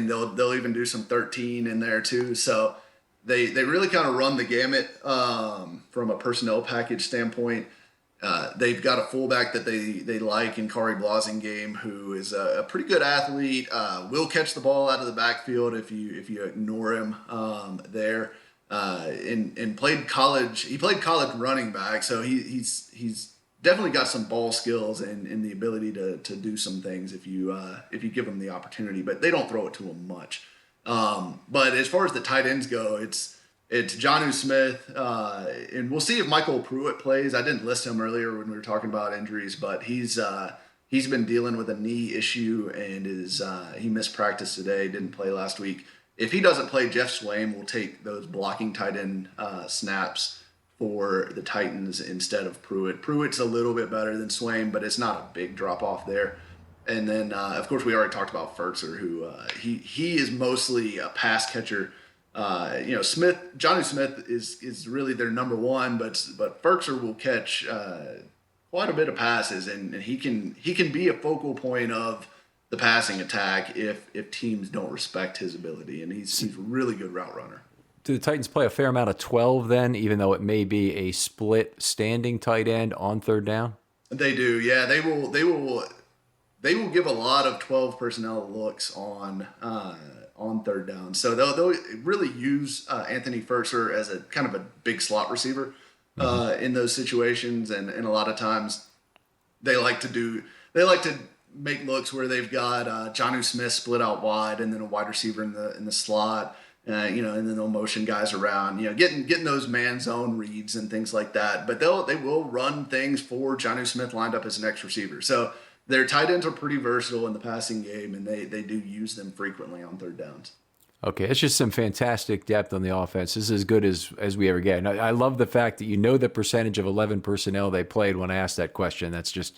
they'll even do some 13 in there too. So they really kind of run the gamut from a personnel package standpoint. They've got a fullback that they like in Kari Blasingame, who is a pretty good athlete. Will catch the ball out of the backfield if you ignore him there. And played college. He played college running back, so he's definitely got some ball skills and the ability to do some things if you give him the opportunity. But they don't throw it to him much. But as far as the tight ends go, it's Jonnu Smith, and we'll see if Michael Pruitt plays. I didn't list him earlier when we were talking about injuries, but he's been dealing with a knee issue and he missed practice today, didn't play last week. If he doesn't play, Jeff Swaim will take those blocking tight end snaps for the Titans instead of Pruitt. Pruitt's a little bit better than Swaim, but it's not a big drop off there. And then, of course, we already talked about Ferkser, who he is mostly a pass catcher. Johnny Smith is really their number one, but Ferkser will catch quite a bit of passes, and he can be a focal point of the passing attack if teams don't respect his ability, and he's a really good route runner. Do the Titans play a fair amount of 12 then, even though it may be a split standing tight end on third down? They do, yeah. They will give a lot of 12 personnel looks on third down. So they'll really use Anthony Ferkser as a kind of a big slot receiver in those situations, and a lot of times they like to make looks where they've got Jonnu Smith split out wide and then a wide receiver in the slot. And then they'll motion guys around, getting those man zone reads and things like that. But they will run things for Jonnu Smith lined up as an X receiver. So their tight ends are pretty versatile in the passing game, and they do use them frequently on third downs. Okay, it's just some fantastic depth on the offense. This is as good as we ever get. And I love the fact that you know the percentage of 11 personnel they played when I asked that question. It's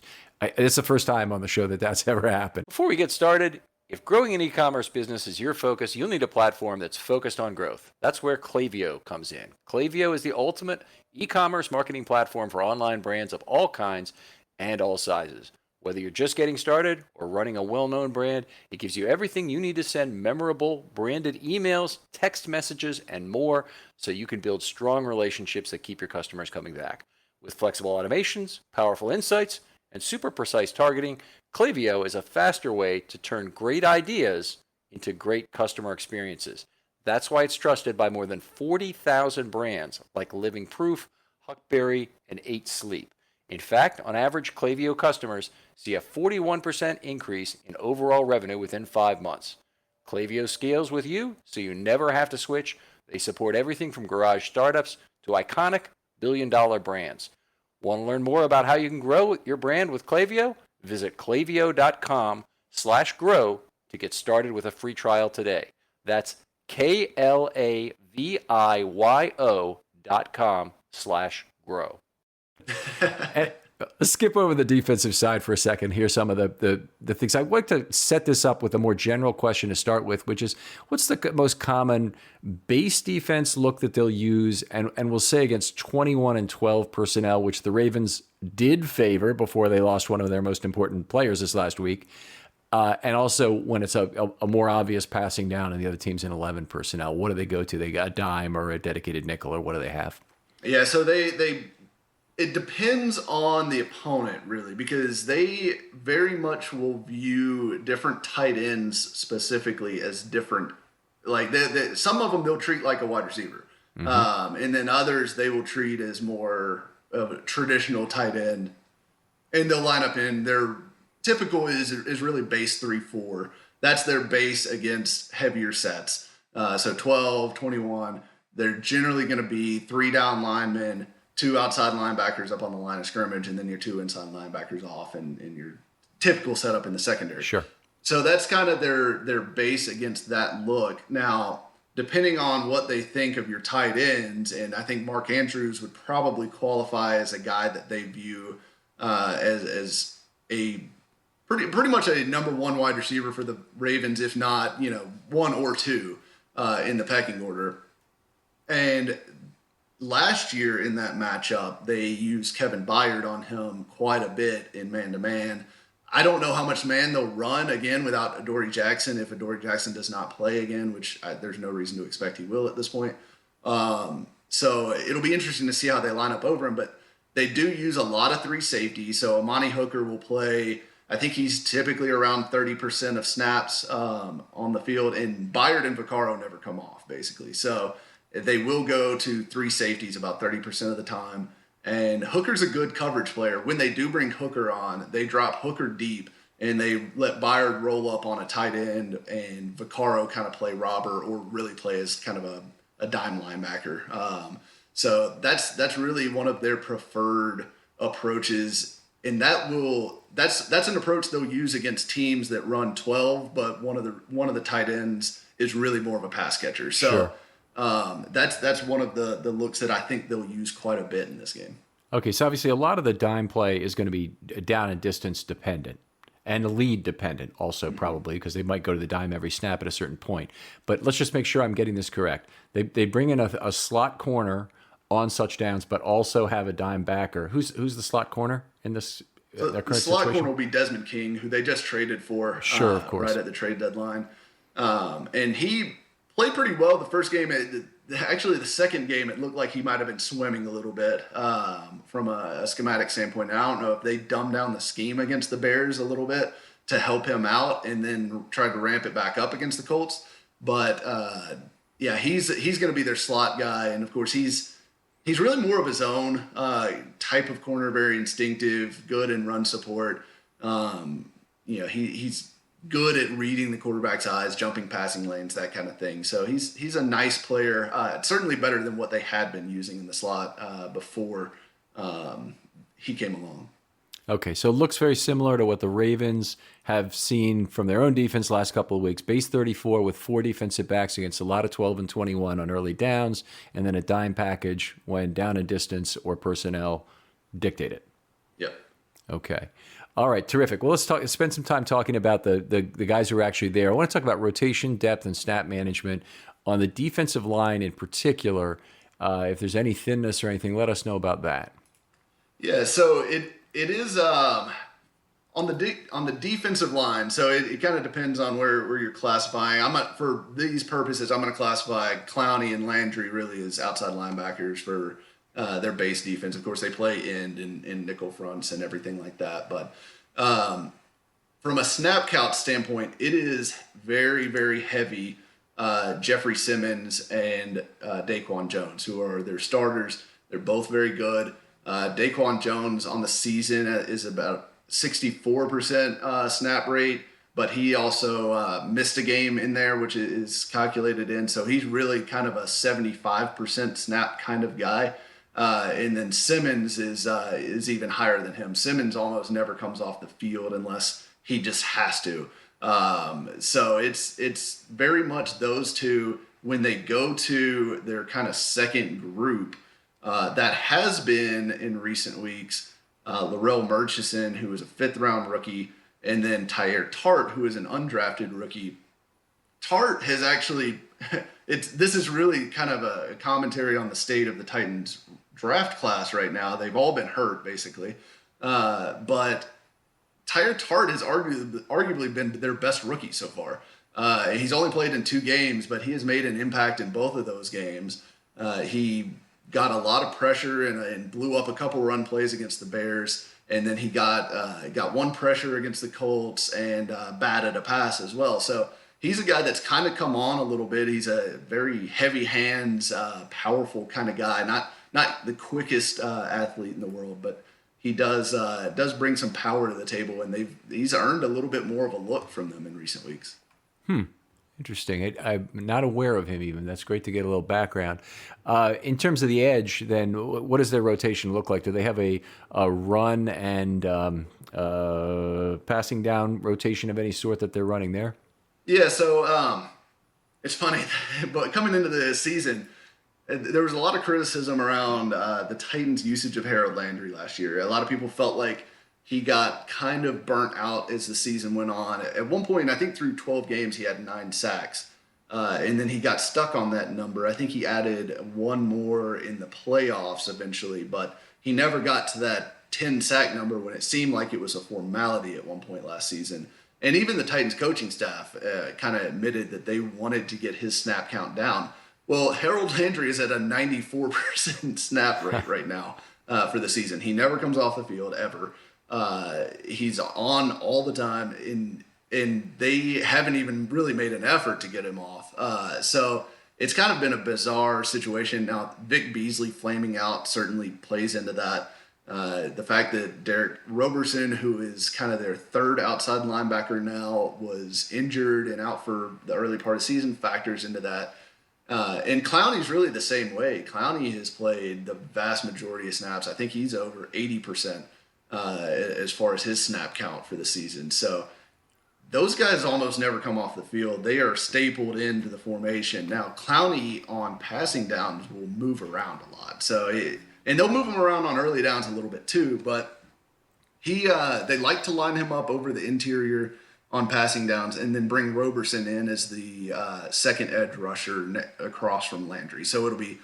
the first time on the show that's ever happened. Before we get started, if growing an e-commerce business is your focus, you'll need a platform that's focused on growth. That's where Klaviyo comes in. Klaviyo is the ultimate e-commerce marketing platform for online brands of all kinds and all sizes. Whether you're just getting started or running a well-known brand, it gives you everything you need to send memorable branded emails, text messages, and more so you can build strong relationships that keep your customers coming back. With flexible automations, powerful insights, and super precise targeting, Klaviyo is a faster way to turn great ideas into great customer experiences. That's why it's trusted by more than 40,000 brands like Living Proof, Huckberry, and 8 Sleep. In fact, on average, Klaviyo customers see a 41% increase in overall revenue within 5 months. Klaviyo scales with you, so you never have to switch. They support everything from garage startups to iconic billion-dollar brands. Want to learn more about how you can grow your brand with Klaviyo? Visit klaviyo.com/grow to get started with a free trial today. That's klaviyo.com/grow. Let's skip over the defensive side for a second. Here's some of the things. I'd like to set this up with a more general question to start with, which is, what's the most common base defense look that they'll use? And we'll say against 21 and 12 personnel, which the Ravens did favor before they lost one of their most important players this last week. And also when it's a more obvious passing down and the other team's in 11 personnel, what do they go to? They got a dime or a dedicated nickel, or what do they have? Yeah, so it depends on the opponent, really, because they very much will view different tight ends specifically as different. Like some of them they'll treat like a wide receiver, and then others they will treat as more of a traditional tight end, and they'll line up in their typical is really base 3-4. That's their base against heavier sets. So 12, 21, they're generally going to be 3 down linemen, 2 outside linebackers up on the line of scrimmage, and then your 2 inside linebackers off in your typical setup in the secondary. Sure. So that's kind of their base against that look. Now, depending on what they think of your tight ends, and I think Mark Andrews would probably qualify as a guy that they view as a pretty much a number 1 wide receiver for the Ravens, if not 1 or 2 in the pecking order. And last year in that matchup, they used Kevin Byard on him quite a bit in man-to-man. I don't know how much man they'll run again without Adoree Jackson if Adoree Jackson does not play again, which there's no reason to expect he will at this point. So it'll be interesting to see how they line up over him, but they do use a lot of 3 safeties. So Amani Hooker will play, I think he's typically around 30% of snaps on the field, and Byard and Vaccaro never come off, basically. So they will go to 3 safeties about 30% of the time. And Hooker's a good coverage player. When they do bring Hooker on, they drop Hooker deep, and they let Byard roll up on a tight end, and Vaccaro kind of play robber or really play as kind of a dime linebacker. So that's really one of their preferred approaches. And that's an approach they'll use against teams that run 12, but one of the tight ends is really more of a pass catcher. So sure. That's one of the looks that I think they'll use quite a bit in this game. Okay, so obviously a lot of the dime play is going to be down and distance dependent. and lead dependent also probably because they might go to the dime every snap at a certain point. But let's just make sure I'm getting this correct. They bring in a slot corner on such downs, but also have a dime backer. Who's the slot corner in this The slot corner will be Desmond King, who they just traded for Sure, of course. right at the trade deadline. And he played pretty well the first game. Actually, the second game, it looked like he might have been swimming a little bit from a schematic standpoint. And I don't know if they dumbed down the scheme against the Bears a little bit to help him out and then tried to ramp it back up against the Colts. But, yeah, he's going to be their slot guy. And, of course, he's really more of his own type of corner, very instinctive, good in run support. He's good at reading the quarterback's eyes, jumping passing lanes, that kind of thing. So he's a nice player, certainly better than what they had been using in the slot before he came along. Okay, so it looks very similar to what the Ravens have seen from their own defense the last couple of weeks. Base 34 with 4 defensive backs against a lot of 12 and 21 on early downs, and then a dime package when down and distance or personnel dictate it. Yep. Okay. All right, terrific. Well, let's spend some time talking about the guys who are actually there. I want to talk about rotation, depth, and snap management. On the defensive line in particular, if there's any thinness or anything, let us know about that. Yeah, so it is on the defensive line. So it kind of depends on where you're classifying. For these purposes, I'm going to classify Clowney and Landry really as outside linebackers for their base defense. Of course, they play end and nickel fronts and everything like that. But from a snap count standpoint, it is very, very heavy. Jeffrey Simmons and Daquan Jones, who are their starters. They're both very good. Daquan Jones on the season is about 64% snap rate, but he also missed a game in there, which is calculated in. So he's really kind of a 75% snap kind of guy. And then Simmons is even higher than him. Simmons almost never comes off the field unless he just has to. So it's very much those two when they go to their kind of second group. That has been in recent weeks, Larrell Murchison, who is a 5th-round rookie, and then Tyler Tart, who is an undrafted rookie. Tart has actually this is really kind of a commentary on the state of the Titans draft class right now. They've all been hurt, basically. But Tyler Tart has arguably been their best rookie so far. He's only played in 2 games, but he has made an impact in both of those games. He got a lot of pressure and blew up a couple run plays against the Bears. And then he got one pressure against the Colts and batted a pass as well. So he's a guy that's kind of come on a little bit. He's a very heavy hands, powerful kind of guy. Not the quickest athlete in the world, but he does bring some power to the table. And he's earned a little bit more of a look from them in recent weeks. Interesting. I'm not aware of him even. That's great to get a little background. In terms of the edge, then, what does their rotation look like? Do they have a run and passing down rotation of any sort that they're running there? Yeah, so it's funny, but coming into the season, there was a lot of criticism around the Titans' usage of Harold Landry last year. A lot of people felt like he got kind of burnt out as the season went on. At one point, I think through 12 games, he had 9 sacks. And then he got stuck on that number. I think he added 1 more in the playoffs eventually, but he never got to that 10-sack number when it seemed like it was a formality at one point last season. And even the Titans coaching staff kind of admitted that they wanted to get his snap count down. Well, Harold Landry is at a 94% snap rate right now for the season. He never comes off the field ever. He's on all the time, and they haven't even really made an effort to get him off. So it's kind of been a bizarre situation. Now, Vic Beasley flaming out certainly plays into that. The fact that Derek Roberson, who is kind of their 3rd outside linebacker now, was injured and out for the early part of the season factors into that. And Clowney's really the same way. Clowney has played the vast majority of snaps. I think he's over 80%. As far as his snap count for the season. So those guys almost never come off the field. They are stapled into the formation. Now, Clowney on passing downs will move around a lot. And they'll move him around on early downs a little bit too, but They like to line him up over the interior on passing downs, and then bring Roberson in as the second edge rusher across from Landry. So it'll be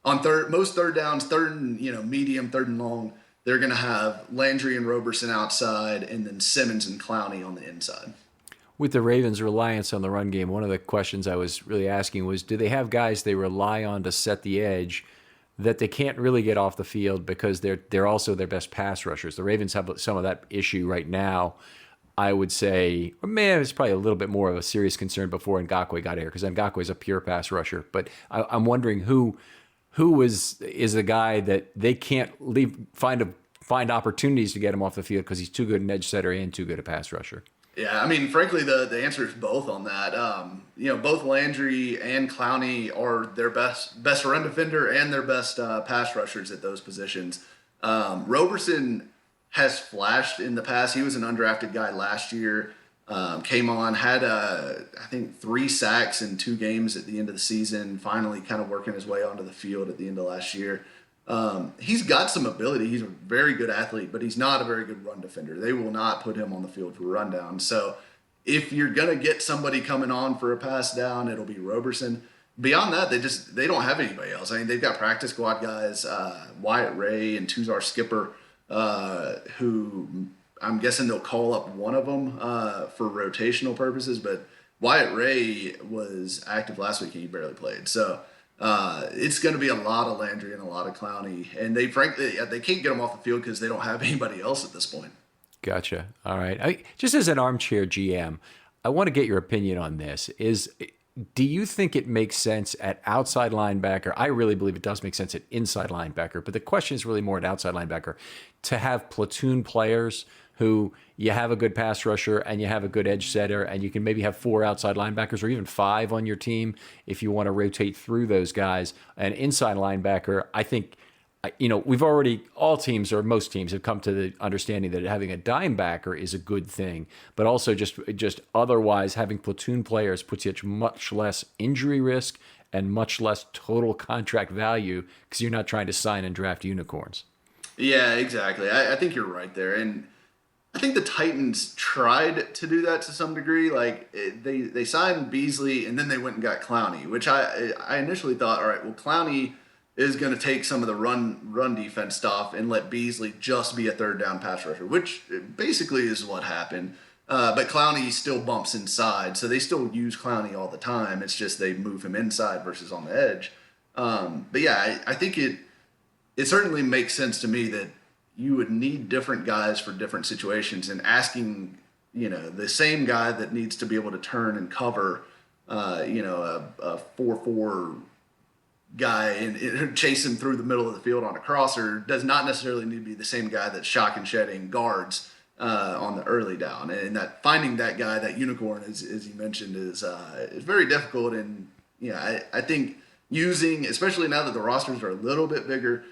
on most third downs, third and medium, third and long. They're going to have Landry and Roberson outside, and then Simmons and Clowney on the inside. With the Ravens' reliance on the run game, one of the questions I was really asking was, do they have guys they rely on to set the edge that they can't really get off the field because they're also their best pass rushers? The Ravens have some of that issue right now. I would say, man, it's probably a little bit more of a serious concern before Ngakoue got here, because Ngakoue is a pure pass rusher. But I'm wondering who is the guy that they can't find opportunities to get him off the field because he's too good an edge setter and too good a pass rusher. Yeah, I mean, frankly, the answer is both on that. Both Landry and Clowney are their best run defender and their best pass rushers at those positions. Roberson has flashed in the past. He was an undrafted guy last year. Came on, had I think 3 sacks in 2 games at the end of the season. Finally, kind of working his way onto the field at the end of last year. He's got some ability. He's a very good athlete, but he's not a very good run defender. They will not put him on the field for rundown. So if you're going to get somebody coming on for a pass down, it'll be Roberson. Beyond that, they don't have anybody else. I mean, they've got practice squad guys, Wyatt Ray and Tuzar Skipper, who I'm guessing they'll call up one of them for rotational purposes. But Wyatt Ray was active last week and he barely played. So it's going to be a lot of Landry and a lot of Clowney, and they can't get them off the field because they don't have anybody else at this point. Gotcha. All right. Just as an armchair GM, I want to get your opinion on this. Do you think it makes sense at outside linebacker? I really believe it does make sense at inside linebacker, but the question is really more at outside linebacker, to have platoon players who you have a good pass rusher and you have a good edge setter, and you can maybe have 4 outside linebackers or even 5 on your team if you want to rotate through those guys. An inside linebacker, I think, we've already, all teams or most teams have come to the understanding that having a dime backer is a good thing, but also just otherwise having platoon players puts you at much less injury risk and much less total contract value because you're not trying to sign and draft unicorns. Yeah, exactly. I think you're right there. And I think the Titans tried to do that to some degree. Like they signed Beasley and then they went and got Clowney, which I initially thought, all right, well, Clowney is going to take some of the run defense stuff and let Beasley just be a third down pass rusher, which basically is what happened. But Clowney still bumps inside, so they still use Clowney all the time. It's just they move him inside versus on the edge. But yeah, I think it certainly makes sense to me that you would need different guys for different situations, and asking, the same guy that needs to be able to turn and cover, a 4-4 guy and chase him through the middle of the field on a crosser does not necessarily need to be the same guy that's shock and shedding guards on the early down. And that finding that guy, that unicorn, as you mentioned, is very difficult. And I think using, especially now that the rosters are a little bit bigger,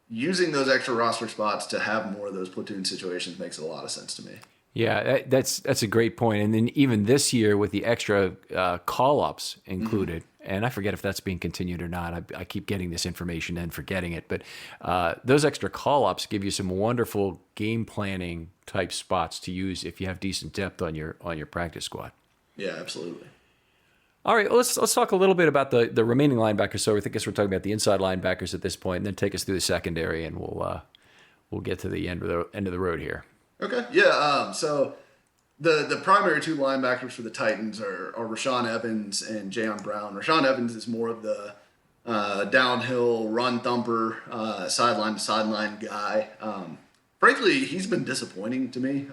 using those extra roster spots to have more of those platoon situations makes a lot of sense to me. Yeah, that's a great point. And then even this year with the extra call-ups included, and I forget if that's being continued or not. I keep getting this information and forgetting it. But those extra call-ups give you some wonderful game planning type spots to use if you have decent depth on your practice squad. Yeah, absolutely. All right, let's talk a little bit about the remaining linebackers. So I guess we're talking about the inside linebackers at this point, and then take us through the secondary, and we'll get to the end of the road here. Okay. Yeah. So the primary 2 linebackers for the Titans are Rashaan Evans and Jayon Brown. Rashaan Evans is more of the downhill run thumper, sideline to sideline guy. Frankly, he's been disappointing to me.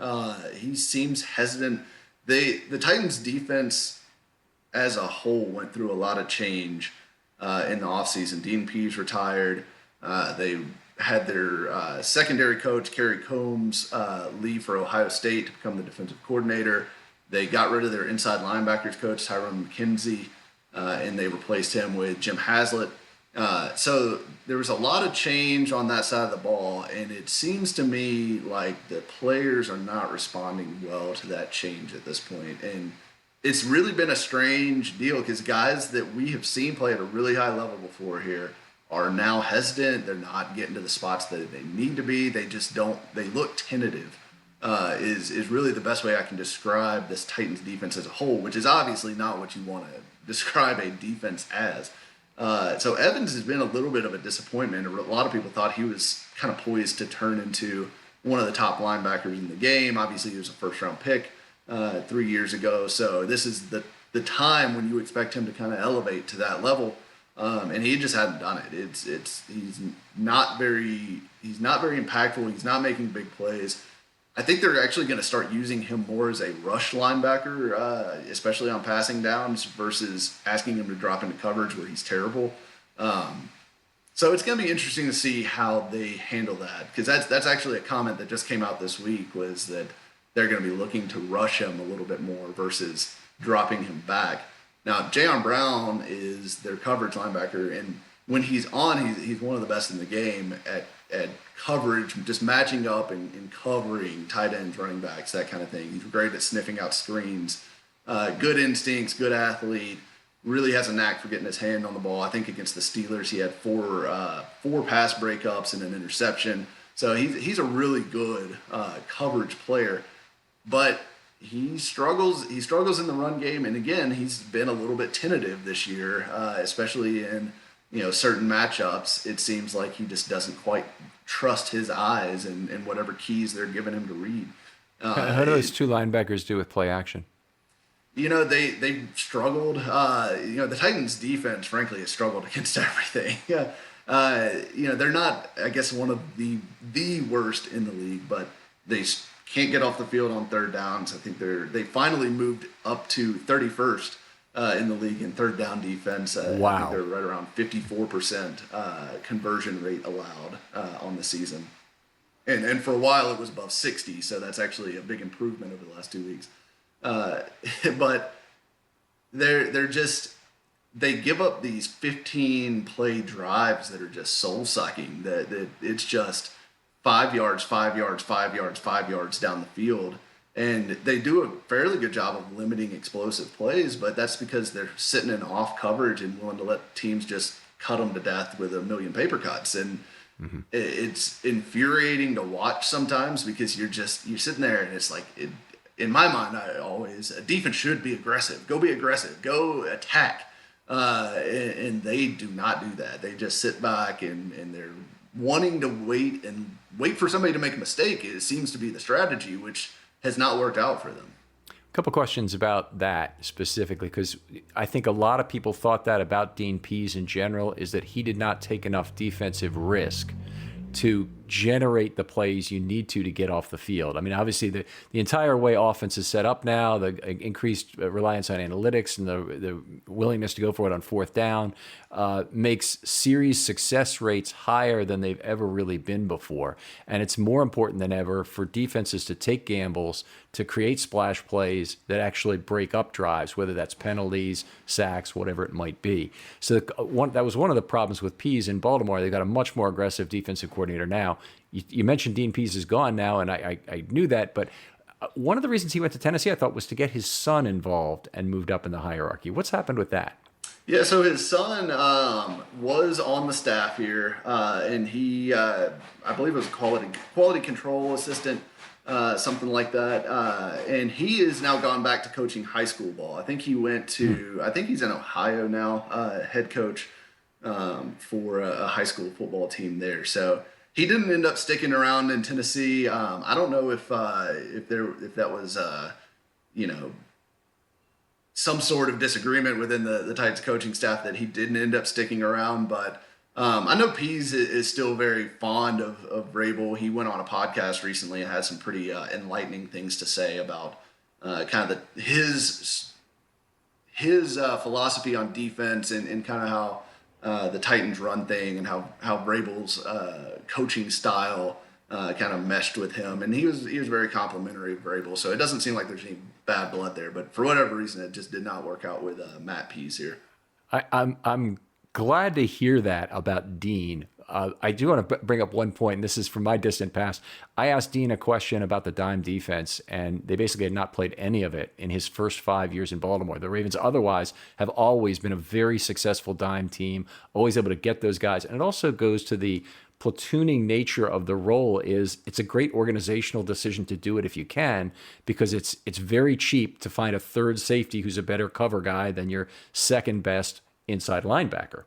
He seems hesitant. The Titans defense as a whole went through a lot of change in the offseason. Dean Peeves retired. They had their secondary coach, Kerry Combs, leave for Ohio State to become the defensive coordinator. They got rid of their inside linebackers coach, Tyrone McKenzie, and they replaced him with Jim Haslett. So there was a lot of change on that side of the ball, and it seems to me like the players are not responding well to that change at this point. And it's really been a strange deal because guys that we have seen play at a really high level before here are now hesitant. They're not getting to the spots that they need to be. They just don't. They look tentative. is really the best way I can describe this Titans defense as a whole, which is obviously not what you want to describe a defense as. So Evans has been a little bit of a disappointment. A lot of people thought he was kind of poised to turn into one of the top linebackers in the game. Obviously, he was a first-round pick 3 years ago. So this is the time when you expect him to kind of elevate to that level. And he just hadn't done it. He's not very impactful. He's not making big plays. I think they're actually going to start using him more as a rush linebacker, especially on passing downs, versus asking him to drop into coverage where he's terrible. So it's going to be interesting to see how they handle that, because that's actually a comment that just came out this week, was that they're going to be looking to rush him a little bit more versus dropping him back. Now, Jayon Brown is their coverage linebacker, and when he's on, he's one of the best in the game at coverage, just matching up and covering tight ends, running backs, that kind of thing. He's great at sniffing out screens, good instincts, good athlete, really has a knack for getting his hand on the ball. I think against the Steelers, he had four pass breakups and an interception. So he's a really good coverage player, but he struggles in the run game. And again, he's been a little bit tentative this year, especially in certain matchups. It seems like he just doesn't quite trust his eyes and whatever keys they're giving him to read. How do those two linebackers do with play action? They struggled. The Titans defense, frankly, has struggled against everything. They're not, I guess, one of the worst in the league, but they can't get off the field on third downs. I think they finally moved up to 31st in the league in third down defense. Wow. I think they're right around 54% conversion rate allowed on the season. And for a while it was above 60, so that's actually a big improvement over the last 2 weeks. But they give up these 15 play drives that are just soul sucking. That it's just 5 yards, 5 yards, 5 yards, 5 yards down the field. And they do a fairly good job of limiting explosive plays, but that's because they're sitting in off coverage and willing to let teams just cut them to death with a million paper cuts. And it's infuriating to watch sometimes, because you're sitting there and it's like, in my mind, a defense should be aggressive. Go be aggressive. Go attack. And they do not do that. They just sit back and they're wanting to wait for somebody to make a mistake. It seems to be the strategy, which has not worked out for them. A couple questions about that specifically, because I think a lot of people thought that about Dean Pease in general, is that he did not take enough defensive risk to generate the plays you need to get off the field. I mean, obviously the entire way offense is set up now, the increased reliance on analytics and the willingness to go for it on fourth down makes series success rates higher than they've ever really been before. And it's more important than ever for defenses to take gambles, to create splash plays that actually break up drives, whether that's penalties, sacks, whatever it might be. So that was one of the problems with Pease in Baltimore. They've got a much more aggressive defensive coordinator now. You mentioned Dean Pease is gone now, and I knew that, but one of the reasons he went to Tennessee, I thought, was to get his son involved and moved up in the hierarchy. What's happened with that? Yeah, so his son was on the staff here, and he, I believe it was a quality control assistant, something like that, and he has now gone back to coaching high school ball. I think he went to, I think he's in Ohio now, head coach for a high school football team there. So he didn't end up sticking around in Tennessee. I don't know if that was some sort of disagreement within the Titans coaching staff that he didn't end up sticking around. But I know Pease is still very fond of Vrabel. He went on a podcast recently and had some pretty enlightening things to say about kind of his philosophy on defense and kind of how the Titans run thing, and how Vrabel's coaching style kind of meshed with him. And he was very complimentary of Vrabel, so it doesn't seem like there's any bad blood there. But for whatever reason, it just did not work out with Matt Pease here. I'm glad to hear that about Dean. I do want to bring up one point, and this is from my distant past. I asked Dean a question about the dime defense, and they basically had not played any of it in his first 5 years in Baltimore. The Ravens otherwise have always been a very successful dime team, always able to get those guys. And it also goes to the platooning nature of the role is it's a great organizational decision to do it if you can, because it's very cheap to find a third safety who's a better cover guy than your second best inside linebacker.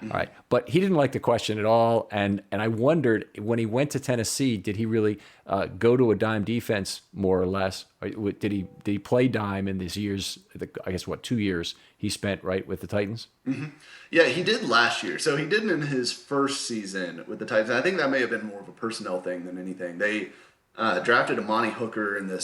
All right. But he didn't like the question at all. And I wondered, when he went to Tennessee, did he really go to a dime defense more or less? Or did he play dime in these years, I guess, 2 years he spent, right, with the Titans? Mm-hmm. Yeah, he did last year. So he didn't in his first season with the Titans. I think that may have been more of a personnel thing than anything. They drafted Amani Hooker in the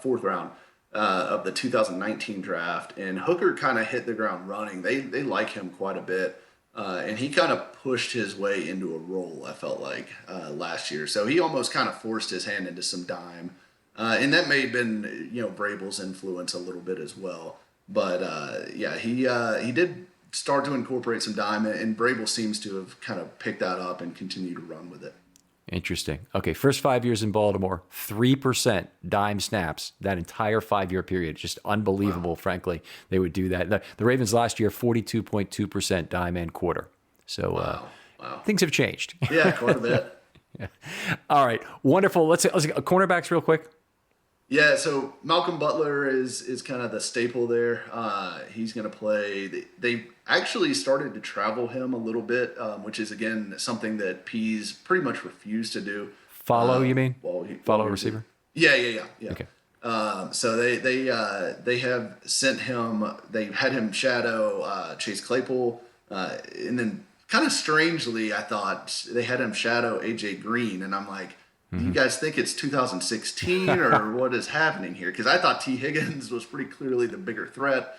fourth round. Of the 2019 draft, and Hooker kind of hit the ground running. They like him quite a bit, and he kind of pushed his way into a role, I felt like, last year. So he almost kind of forced his hand into some dime, and that may have been, Vrabel's influence a little bit as well. But he did start to incorporate some dime, and Vrabel seems to have kind of picked that up and continued to run with it. Interesting. Okay, first 5 years in Baltimore, 3% dime snaps that entire 5-year period. Just unbelievable, wow. Frankly, they would do that. The Ravens last year, 42.2% dime and quarter. So wow. Things have changed. Yeah, quite a bit. Yeah. All right, wonderful. Let's cornerbacks real quick. Yeah, so Malcolm Butler is kind of the staple there. He's going to play. They actually started to travel him a little bit, which is, again, something that Pease pretty much refused to do. Follow, you mean? Follow receiver? Yeah. Okay. So they have sent him. They had him shadow Chase Claypool, and then kind of strangely, I thought they had him shadow AJ Green, and I'm like, do you guys think it's 2016 or what is happening here? Because I thought T. Higgins was pretty clearly the bigger threat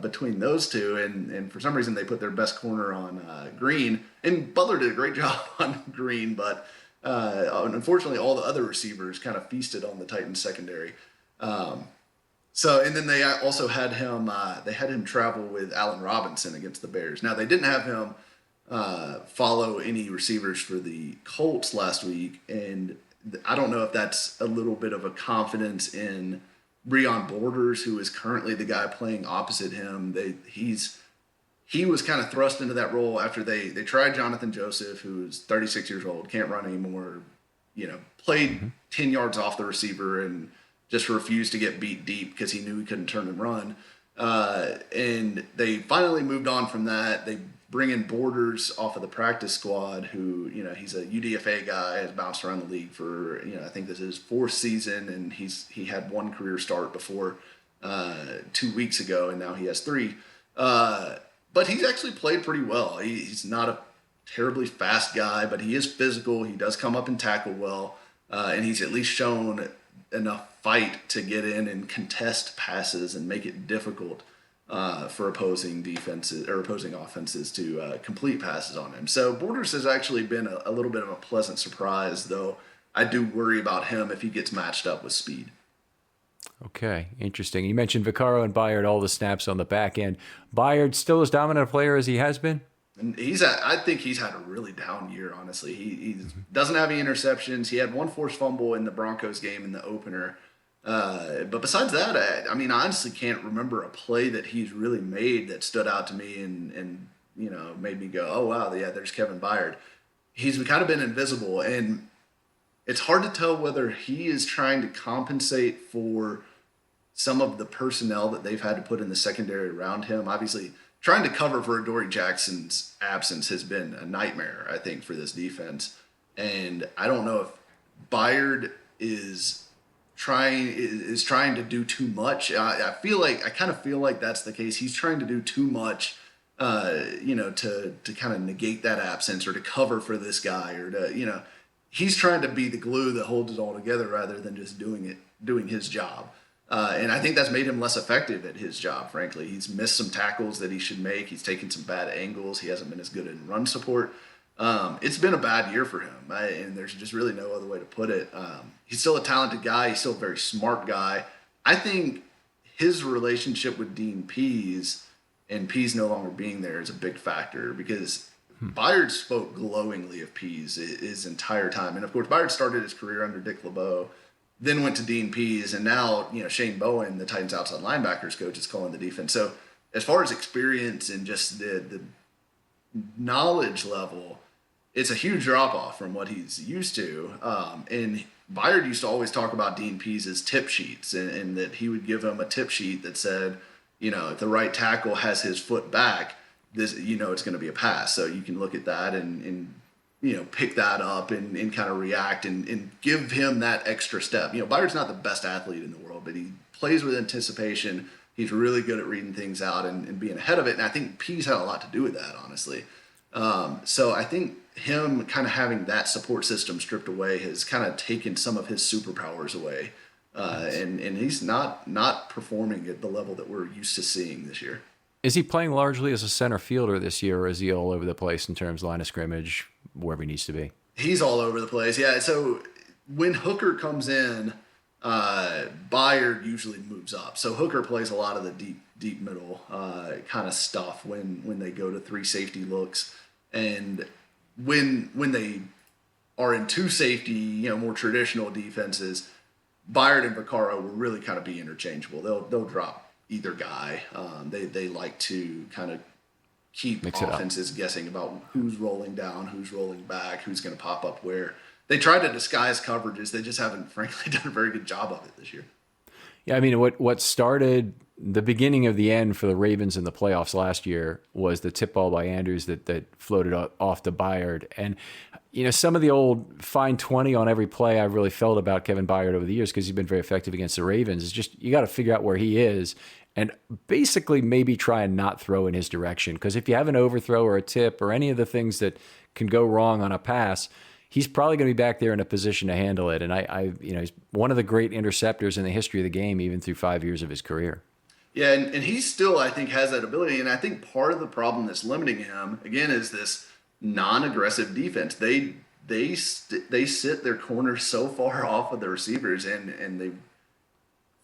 between those two, and for some reason they put their best corner on Green, and Butler did a great job on Green, but unfortunately all the other receivers kind of feasted on the Titans secondary. And then they also had him travel with Allen Robinson against the Bears. Now they didn't have him follow any receivers for the Colts last week, and I don't know if that's a little bit of a confidence in Breon Borders, who is currently the guy playing opposite him. He was kind of thrust into that role after they tried Jonathan Joseph, who's 36 years old, can't run anymore, played 10 yards off the receiver and just refused to get beat deep because he knew he couldn't turn and run. And they finally moved on from that. They bring in Borders off of the practice squad, who, he's a UDFA guy, has bounced around the league for, I think this is his 4th season, and he had 1 career start before 2 weeks ago, and now he has 3. But he's actually played pretty well. He's not a terribly fast guy, but he is physical. He does come up and tackle well, and he's at least shown enough fight to get in and contest passes and make it difficult for opposing defenses or opposing offenses to complete passes on him. So Borders has actually been a little bit of a pleasant surprise, though I do worry about him if he gets matched up with speed. Okay, interesting. You mentioned Vaccaro and Byard, all the snaps on the back end. Byard still as dominant a player as he has been? And I think he's had a really down year, honestly. He doesn't have any interceptions. He had 1 forced fumble in the Broncos game in the opener. But besides that, I honestly can't remember a play that he's really made that stood out to me and made me go, oh, wow, yeah, there's Kevin Byard. He's kind of been invisible, and it's hard to tell whether he is trying to compensate for some of the personnel that they've had to put in the secondary around him. Obviously, trying to cover for Adoree Jackson's absence has been a nightmare, I think, for this defense. And I don't know if Byard is trying to do too much. I kind of feel like that's the case. He's trying to do too much, to kind of negate that absence or to cover for this guy, or to, he's trying to be the glue that holds it all together rather than just doing his job. And I think that's made him less effective at his job, frankly. He's missed some tackles that he should make. He's taken some bad angles. He hasn't been as good in run support. It's been a bad year for him, and there's just really no other way to put it. He's still a talented guy. He's still a very smart guy. I think his relationship with Dean Pease and Pease no longer being there is a big factor, because Byard spoke glowingly of Pease his entire time. And, of course, Byard started his career under Dick LeBeau, then went to Dean Pease, and now, Shane Bowen, the Titans outside linebackers coach, is calling the defense. So as far as experience and just the knowledge level, it's a huge drop off from what he's used to. And Byard used to always talk about Dean Pease's tip sheets, and that he would give him a tip sheet that said, if the right tackle has his foot back, this, it's going to be a pass. So you can look at that and pick that up and kind of react and give him that extra step. Byard's not the best athlete in the world, but he plays with anticipation. He's really good at reading things out and being ahead of it. And I think Pease had a lot to do with that, honestly. So I think him kind of having that support system stripped away has kind of taken some of his superpowers away. And he's not performing at the level that we're used to seeing this year. Is he playing largely as a center fielder this year, or is he all over the place in terms of line of scrimmage, wherever he needs to be? He's all over the place, yeah. So when Hooker comes in, Byard usually moves up. So Hooker plays a lot of the deep middle kind of stuff when they go to 3 safety looks. And when they are in 2 safety, more traditional defenses, Byard and Vaccaro will really kind of be interchangeable. They'll drop either guy. They like to kind of keep offenses guessing about who's rolling down, who's rolling back, who's going to pop up where. They try to disguise coverages. They just haven't, frankly, done a very good job of it this year. Yeah, I mean, what started the beginning of the end for the Ravens in the playoffs last year was the tip ball by Andrews that floated off to Byard. And, some of the old fine 20 on every play I've really felt about Kevin Byard over the years, because he's been very effective against the Ravens, is just you got to figure out where he is and basically maybe try and not throw in his direction. Because if you have an overthrow or a tip or any of the things that can go wrong on a pass, he's probably going to be back there in a position to handle it. And he's one of the great interceptors in the history of the game, even through 5 years of his career. Yeah, and he still, I think, has that ability. And I think part of the problem that's limiting him, again, is this non-aggressive defense. They sit their corners so far off of the receivers, and they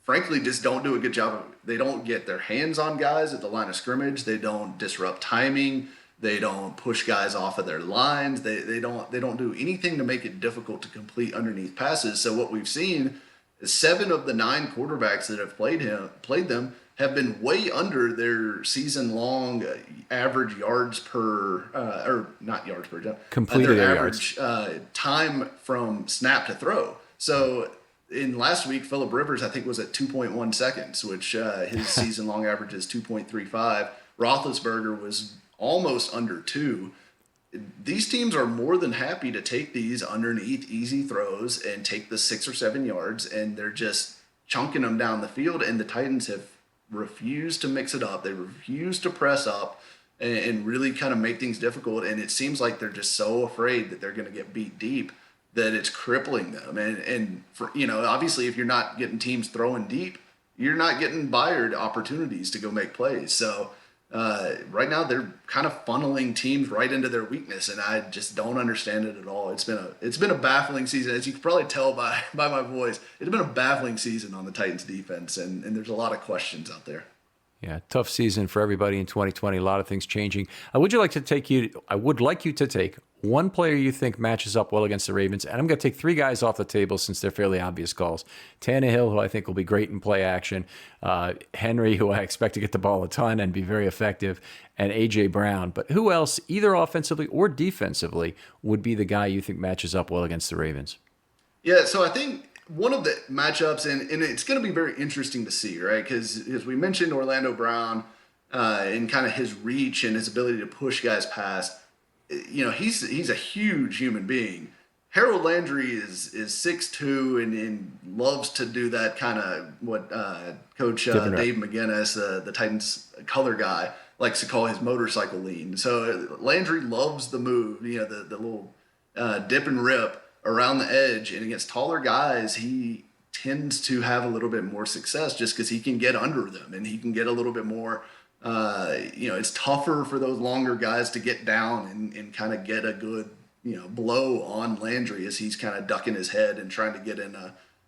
frankly just don't do a good job. They don't get their hands on guys at the line of scrimmage. They don't disrupt timing. They don't push guys off of their lines. They don't do anything to make it difficult to complete underneath passes. So what we've seen is 7 of the 9 quarterbacks that have played them have been way under their season-long average yards per, or not yards per, completed their average time from snap to throw. So in last week, Phillip Rivers, I think, was at 2.1 seconds, which his season-long average is 2.35. Roethlisberger was almost under 2. These teams are more than happy to take these underneath easy throws and take the 6 or 7 yards, and they're just chunking them down the field. And the Titans have refused to mix it up. They refuse to press up and really kind of make things difficult. And it seems like they're just so afraid that they're going to get beat deep that it's crippling them. And for, obviously, if you're not getting teams throwing deep, you're not getting Byard opportunities to go make plays. So right now they're kind of funneling teams right into their weakness, and I just don't understand it at all. It's been a baffling season, as you can probably tell by my voice. It's been a baffling season on the Titans defense, and there's a lot of questions out there. Yeah, tough season for everybody in 2020. A lot of things changing. I would like you to take one player you think matches up well against the Ravens, and I'm going to take 3 guys off the table since they're fairly obvious calls. Tannehill, who I think will be great in play action. Henry, who I expect to get the ball a ton and be very effective. And A.J. Brown. But who else, either offensively or defensively, would be the guy you think matches up well against the Ravens? Yeah, so I think one of the matchups, and it's going to be very interesting to see, right? Because as we mentioned, Orlando Brown and kind of his reach and his ability to push guys past, he's a huge human being. Harold Landry is 6'2" and loves to do that kind of what Coach Dave McGinnis, the Titans color guy, likes to call his motorcycle lean. So Landry loves the move, the little dip and rip around the edge, and against taller guys, he tends to have a little bit more success just because he can get under them and he can get a little bit more. It's tougher for those longer guys to get down and kind of get a good blow on Landry as he's kind of ducking his head and trying to get in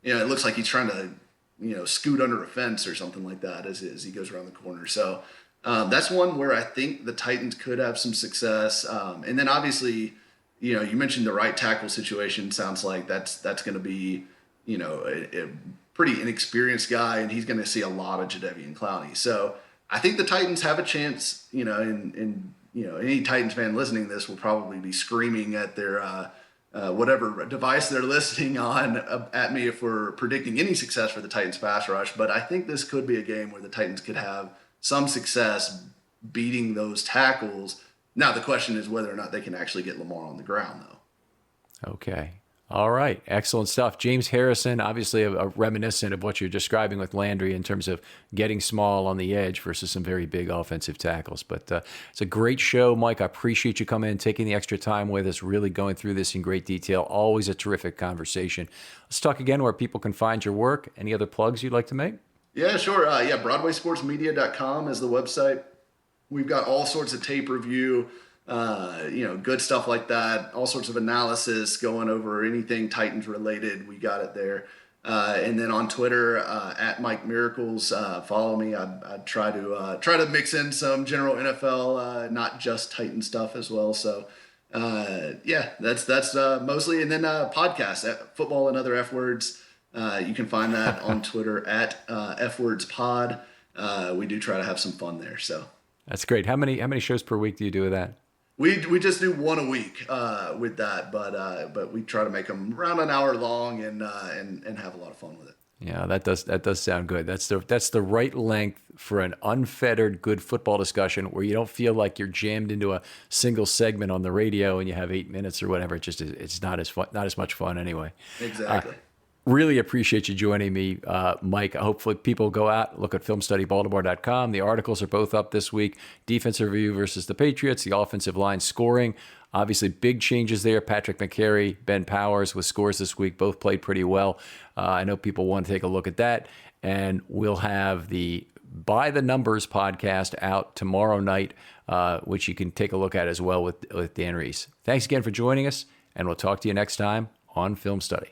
it looks like he's trying to scoot under a fence or something like that as he goes around the corner. So that's one where I think the Titans could have some success. And then obviously, you mentioned the right tackle situation. Sounds like that's going to be, a pretty inexperienced guy, and he's going to see a lot of Jadeveon Clowney. So I think the Titans have a chance, in any Titans fan listening to this will probably be screaming at their whatever device they're listening on at me if we're predicting any success for the Titans pass rush. But I think this could be a game where the Titans could have some success beating those tackles. Now the question is whether or not they can actually get Lamar on the ground, though. Okay. All right. Excellent stuff. James Harrison, obviously a reminiscent of what you're describing with Landry in terms of getting small on the edge versus some very big offensive tackles. But it's a great show, Mike. I appreciate you coming in, taking the extra time with us, really going through this in great detail. Always a terrific conversation. Let's talk again where people can find your work. Any other plugs you'd like to make? Yeah, sure. BroadwaySportsMedia.com is the website. We've got all sorts of tape review, good stuff like that, all sorts of analysis going over anything Titans related. We got it there. And then on Twitter, at Mike Miracles, follow me. I try to mix in some general NFL, not just Titan stuff as well. So, that's mostly. And then podcast at Football and Other F Words. You can find that on Twitter at F Words Pod. We do try to have some fun there. So that's great. How many shows per week do you do with that? We just do one a week with that, but we try to make them around an hour long and have a lot of fun with it. Yeah, that does sound good. That's the right length for an unfettered good football discussion where you don't feel like you're jammed into a single segment on the radio and you have 8 minutes or whatever. It's not as fun, not as much fun anyway. Exactly. Really appreciate you joining me, Mike. Hopefully people go out, look at filmstudybaltimore.com. The articles are both up this week. Defensive review versus the Patriots, the offensive line scoring. Obviously, big changes there. Patrick McCary, Ben Powers with scores this week. Both played pretty well. I know people want to take a look at that. And we'll have the By the Numbers podcast out tomorrow night, which you can take a look at as well with Dan Reese. Thanks again for joining us, and we'll talk to you next time on Film Study.